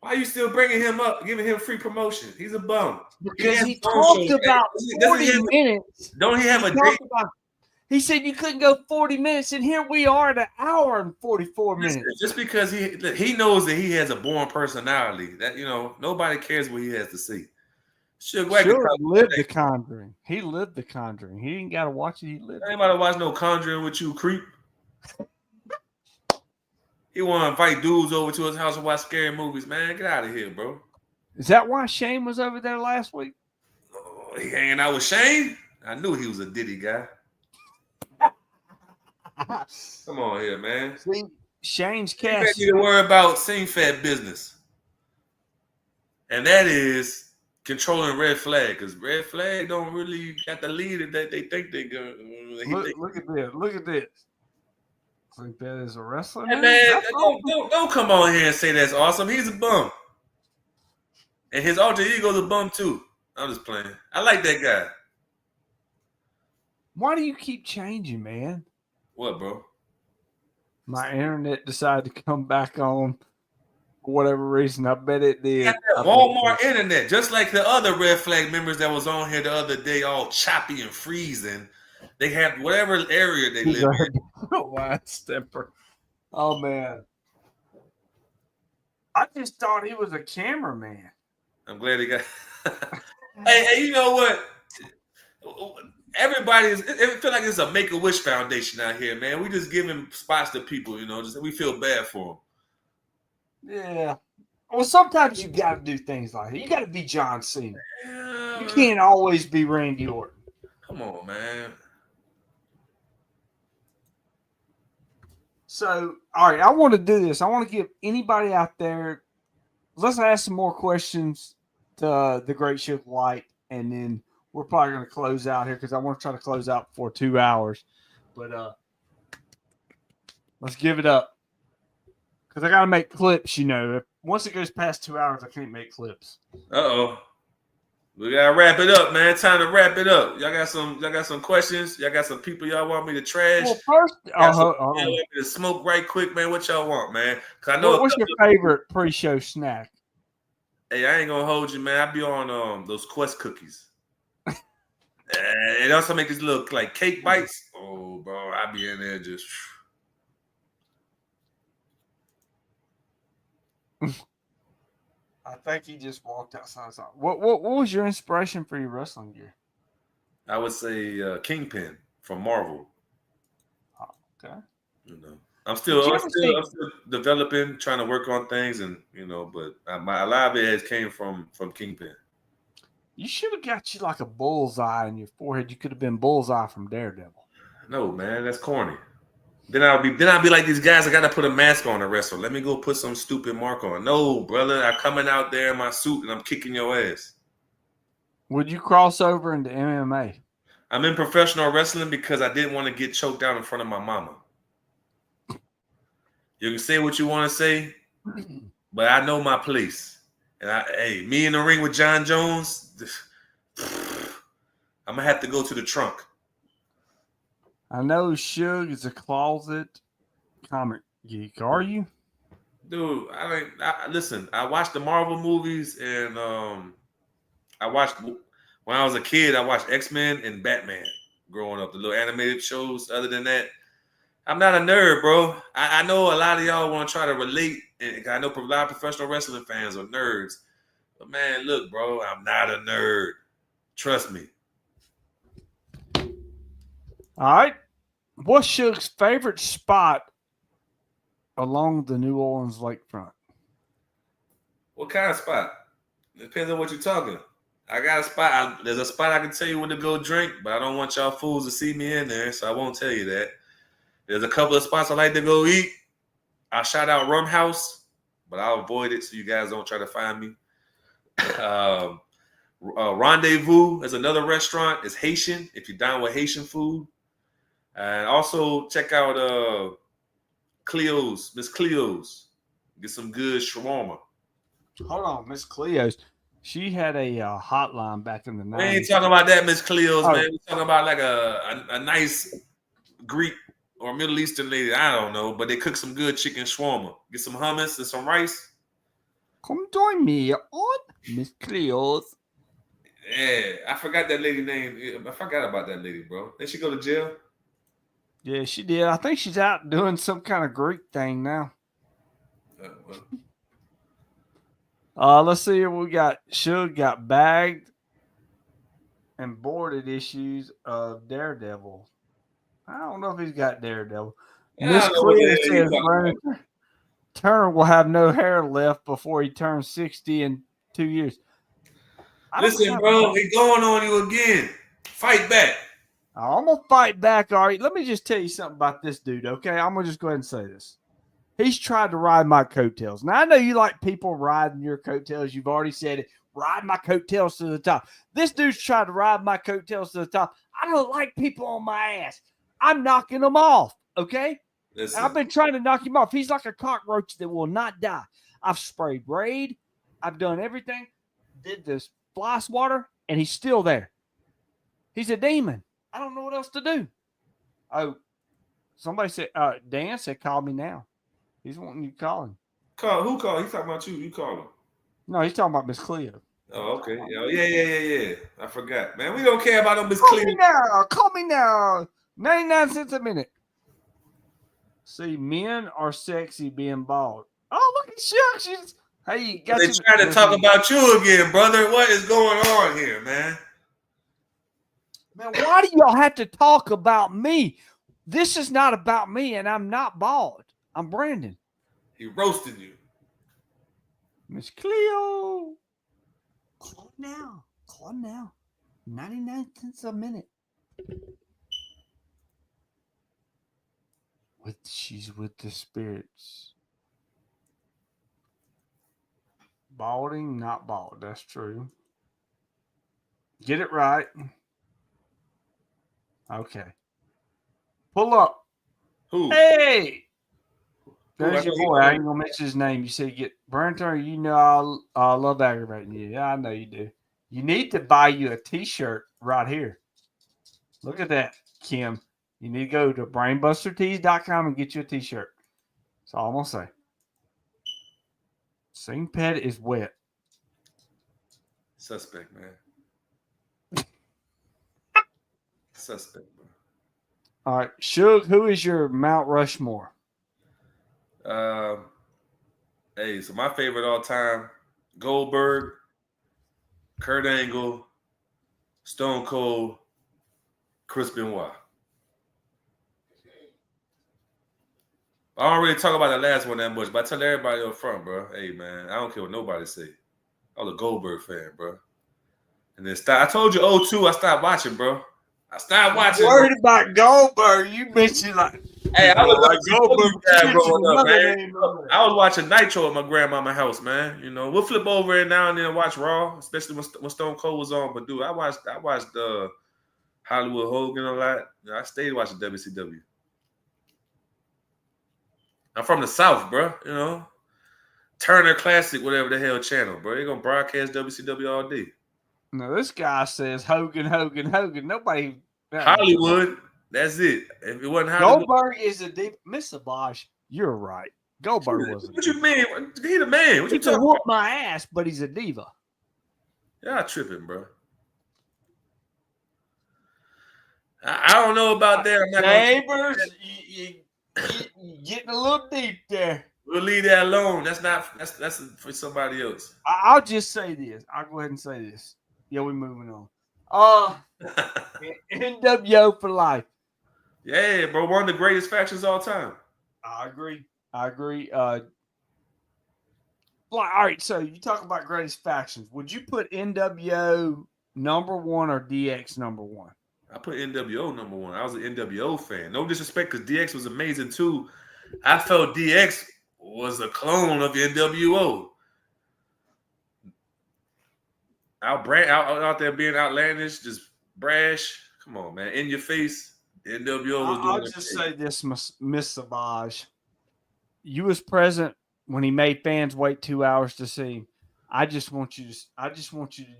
Why are you still bringing him up, giving him free promotion? He's a bum. Because he talked about 40 minutes. Don't he have a date? He said you couldn't go 40 minutes, and here we are at an hour and 44 minutes. Just because he knows that he has a born personality, that nobody cares what he has to say. Suge Whyte lived The Conjuring. He lived The Conjuring. He didn't got to watch it. He lived. Anybody watch no Conjuring with you, creep? He want to invite dudes over to his house and watch scary movies. Man, get out of here, bro. Is that why Shane was over there last week? Oh, he hanging out with Shane? I knew he was a Diddy guy. Come on here, man. See, Shane's You cash. need to worry about Sing Fat business. And that is controlling Red Flag, because Red Flag don't really got the leader that they think they're going to. Look at this. Look at this. Think that is a wrestler? Hey, man, don't come on here and say that's awesome. He's a bum. And his alter ego's a bum too. I'm just playing. I like that guy. Why do you keep changing, man? What, bro? My internet decided to come back on for whatever reason. I bet it did. Walmart internet, just like the other Red Flag members that was on here the other day, all choppy and freezing. They have whatever area they live in. Wide stepper. Oh, man. I just thought he was a cameraman. I'm glad he got. hey, you know what? It feel like it's a Make-A-Wish Foundation out here, man. We just giving spots to people, just we feel bad for them. Yeah. Well, sometimes you got to do things like that. You got to be John Cena. Yeah, you can't always be Randy Orton. Come on, man. So, all right, I want to do this. I want to give anybody out there, let's ask some more questions to the great Suge Whyte, and then we're probably going to close out here because I want to try to close out for 2 hours. But let's give it up because I got to make clips, Once it goes past 2 hours, I can't make clips. Uh-oh. We gotta wrap it up, man. Time to wrap it up. Y'all got some questions. Y'all got some people y'all want me to trash. Well, first, y'all want me to smoke right quick, man. What y'all want, man? Cause I know. What's your favorite pre-show snack? Hey, I ain't gonna hold you, man. I be on those Quest cookies. It also make these little like cake bites. Oh, bro, I be in there just. I think he just walked outside. What was your inspiration for your wrestling gear? I would say Kingpin from Marvel. Oh, okay. I'm still developing, trying to work on things, and but a lot of it has came from Kingpin. You should have got you like a bullseye in your forehead. You could have been Bullseye from Daredevil. No, man, that's corny. Then I'll be like these guys. I gotta put a mask on to wrestle. Let me go put some stupid mark on. No, brother, I'm coming out there in my suit and I'm kicking your ass. Would you cross over into MMA? I'm in professional wrestling because I didn't want to get choked out in front of my mama. You can say what you want to say, but I know my place. And me in the ring with John Jones, I'm gonna have to go to the trunk. I know Suge is a closet comic geek. Are you? Dude, listen, I watched the Marvel movies, and I watched, when I was a kid, I watched X-Men and Batman growing up, the little animated shows. Other than that, I'm not a nerd, bro. I know a lot of y'all want to try to relate, and I know a lot of professional wrestling fans are nerds. But man, look, bro, I'm not a nerd. Trust me. All right. What's Suge's favorite spot along the New Orleans lakefront? What kind of spot? Depends on what you're talking. I got a spot. There's a spot I can tell you when to go drink, but I don't want y'all fools to see me in there, so I won't tell you that. There's a couple of spots I like to go eat. I'll shout out Rum House, but I'll avoid it so you guys don't try to find me. Rendezvous is another restaurant. It's Haitian, if you're down with Haitian food. And also check out Miss Cleo's. Get some good shawarma. Hold on, Miss Cleo's. She had a hotline back in the We ain't 90s. talking about that, Miss Cleo's, Oh. man. We talking about like a nice Greek or Middle Eastern lady. I don't know, but they cook some good chicken shawarma. Get some hummus and some rice. Come join me on Miss Cleo's. Yeah, I forgot that lady name. I forgot about that lady, bro. Did she go to jail? Yeah, she did. I think she's out doing some kind of Greek thing now. Let's see here. We got Suge got bagged and boarded issues of Daredevil. I don't know if he's got Daredevil. Yeah, Miss I don't know what the Cleo hell you says talking Brandon Turner will have no hair left before he turns 60 in 2 years. Listen, bro, he going on you again. Fight back. I'm going to fight back, Ari. Let me just tell you something about this dude, okay? I'm going to just go ahead and say this. He's tried to ride my coattails. Now, I know you like people riding your coattails. You've already said it. Ride my coattails to the top. This dude's tried to ride my coattails to the top. I don't like people on my ass. I'm knocking them off, okay? Listen. I've been trying to knock him off. He's like a cockroach that will not die. I've sprayed Raid. I've done everything. Did this fly swatter, and he's still there. He's a demon. I don't know what else to do. Oh, somebody said, Dan said, call me now. He's wanting you to call him. Who called? He's talking about you. You call him. No, he's talking about Miss Cleo. Oh, okay. Yeah. I forgot. Man, we don't care about no Miss Call Cleo. me now. Call me now. 99 cents a minute. See, men are sexy being bald. Oh, look at Shucks. Hey, got They trying to talk about you again, brother. What is going on here, man? Man, why do y'all have to talk about me? This is not about me, and I'm not bald. I'm Brandon. He roasted you. Miss Cleo. Call now. Call now. 99 cents a minute. She's with the spirits. Balding, not bald. That's true. Get it right. Okay. Pull up. Who? Hey! There's I your know boy. I ain't gonna mention his name. You said get Brandon Turner. You know I love aggravating you. Yeah, I know you do. You need to buy you a T-shirt right here. Look at that, Kim. You need to go to brainbustertees.com and get you a T-shirt. That's all I'm gonna say. Sing Pet is wet. Suspect, man. Suspect, bro. All right, Suge, who is your Mount Rushmore? Hey, so my favorite all time: Goldberg, Kurt Angle, Stone Cold, Chris Benoit. I don't really talk about the last one that much, but I tell everybody up front, bro. Hey, man, I don't care what nobody say. I was a Goldberg fan, bro. And then I told you, 02, I stopped watching, bro. I stopped watching. Worried about Goldberg. You mentioned like, hey, I was like Goldberg growing up, man. I was watching Nitro at my grandmama's house, man. You know, we'll flip over every now and then and watch Raw, especially when Stone Cold was on. But dude, I watched Hollywood Hogan a lot. You know, I stayed watching WCW. I'm from the South, bro. You know, Turner Classic, whatever the hell channel, bro. They're gonna broadcast WCW all day. No, this guy says Hogan. Nobody. Hollywood. That's it. If it wasn't Hollywood, Goldberg is a deep. Miss Sabotage, you're right. Goldberg wasn't. What you mean? He the man. What He you can talking whoop about? my ass, but he's a diva. Y'all tripping, bro. I don't know about that. I'm not Neighbors, you getting a little deep there. We'll leave that alone. That's for somebody else. I'll just say this. I'll go ahead and say this. Yeah, we're moving on. NWO for life. Yeah, bro. One of the greatest factions of all time. I agree. All right, so you talk about greatest factions. Would you put NWO number one or DX number one? I put NWO number one. I was an NWO fan. No disrespect, because DX was amazing too. I felt DX was a clone of NWO. Out there being outlandish, just brash. Come on, man. In your face. NWO was doing I'll just say this, Miss Savage. You was present when he made fans wait 2 hours to see him. I just want you to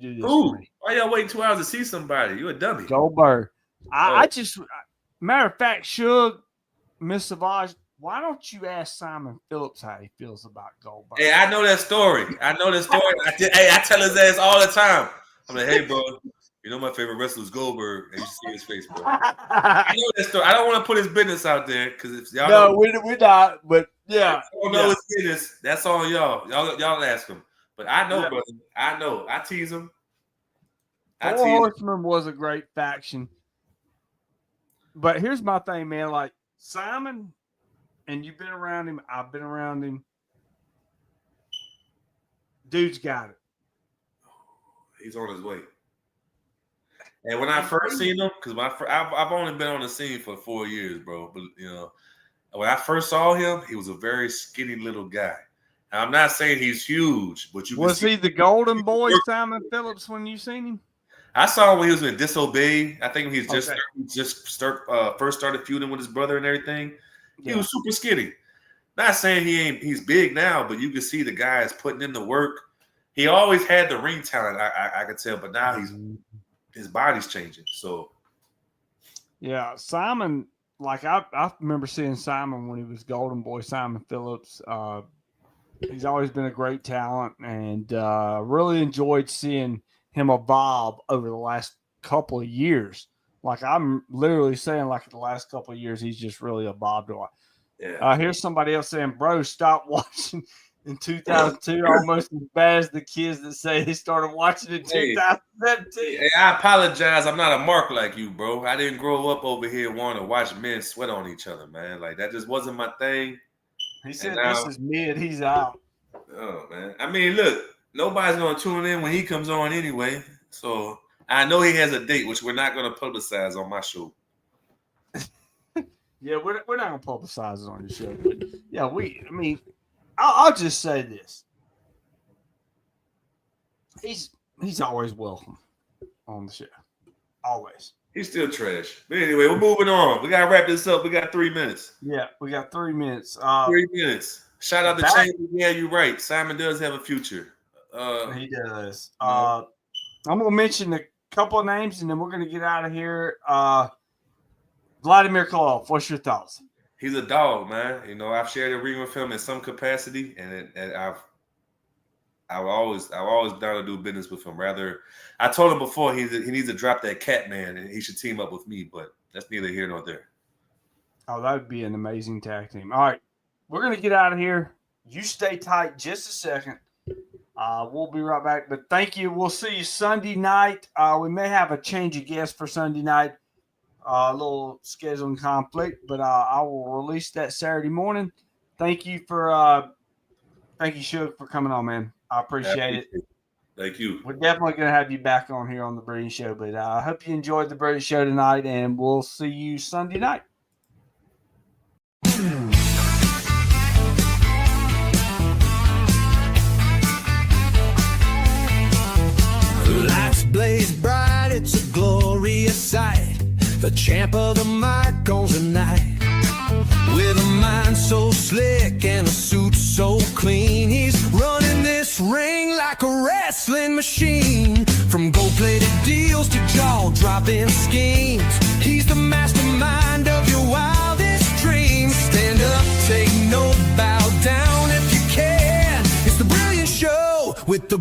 do this Ooh, for me. why y'all waiting 2 hours to see somebody? You a dummy. Goldberg. Oh. I just matter of fact, Suge, Miss Savage, why don't you ask Simon Phillips how he feels about Goldberg? Hey, I know that story. I tell his ass all the time. I'm like, hey, bro, you know my favorite wrestler is Goldberg, and you should see his face, bro. I know that story. I don't want to put his business out there because if y'all no, we're not. But yeah, don't know his business. That's on y'all. Y'all ask him. But I know, brother. I know. I tease him. Four Horsemen was a great faction. But here's my thing, man. Like Simon, and you've been around him. I've been around him. Dude's got it. He's on his way. And when I first seen him, because I've only been on the scene for 4 years, bro. But you know, when I first saw him, he was a very skinny little guy. And I'm not saying he's huge, but was he the golden boy, Simon Phillips, when you seen him? I saw him when he was in Disobey. I think when he first started feuding with his brother and everything. He was super skinny. Not saying he's big now, but you can see the guy is putting in the work. He always had the ring talent, I could tell, but now his body's changing. So yeah, Simon, like I remember seeing Simon when he was Golden Boy, Simon Phillips. He's always been a great talent, and really enjoyed seeing him evolve over the last couple of years. Like I'm literally saying, like the last couple of years, he's just really evolved a lot. Yeah. Here's somebody else saying, "Bro, stop watching in 2002, almost as bad as the kids that say they started watching in 2017." Hey, I apologize. I'm not a mark like you, bro. I didn't grow up over here wanting to watch men sweat on each other, man. Like that just wasn't my thing. He said, "This is mid. He's out." Oh man. I mean, look. Nobody's gonna tune in when he comes on anyway. So I know he has a date, which we're not gonna publicize on my show. Yeah, we're not gonna publicize it on your show. But yeah, I'll just say this. He's always welcome on the show. Always. He's still trash. But anyway, we're moving on. We gotta wrap this up. We got 3 minutes. Yeah, we got 3 minutes. 3 minutes. Shout out to Chamber. Yeah, you're right. Simon does have a future. He does. I'm going to mention a couple of names, and then we're going to get out of here. Vladimir Klov, what's your thoughts? He's a dog, man. You know, I've shared a ring with him in some capacity, and I've always down to do business with him. Rather, I told him before he needs to drop that cat man, and he should team up with me. But that's neither here nor there. Oh, that would be an amazing tag team. All right, we're going to get out of here. You stay tight just a second. We'll be right back, but thank you. We'll see you Sunday night. We may have a change of guests for Sunday night, a little scheduling conflict, but I will release that Saturday morning. Thank you, Suge, for coming on, man. I appreciate it. Thank you. We're definitely going to have you back on here on the Brady Show, but I hope you enjoyed the Brady Show tonight, and we'll see you Sunday night. Lights blaze bright, it's a glorious sight. The champ of the mic owns the night. With a mind so slick and a suit so clean, he's running this ring like a wrestling machine. From gold-plated deals to jaw-dropping schemes, he's the mastermind of your wildest dreams. Stand up, take note, bow down if you can. It's the Brilliant Show with the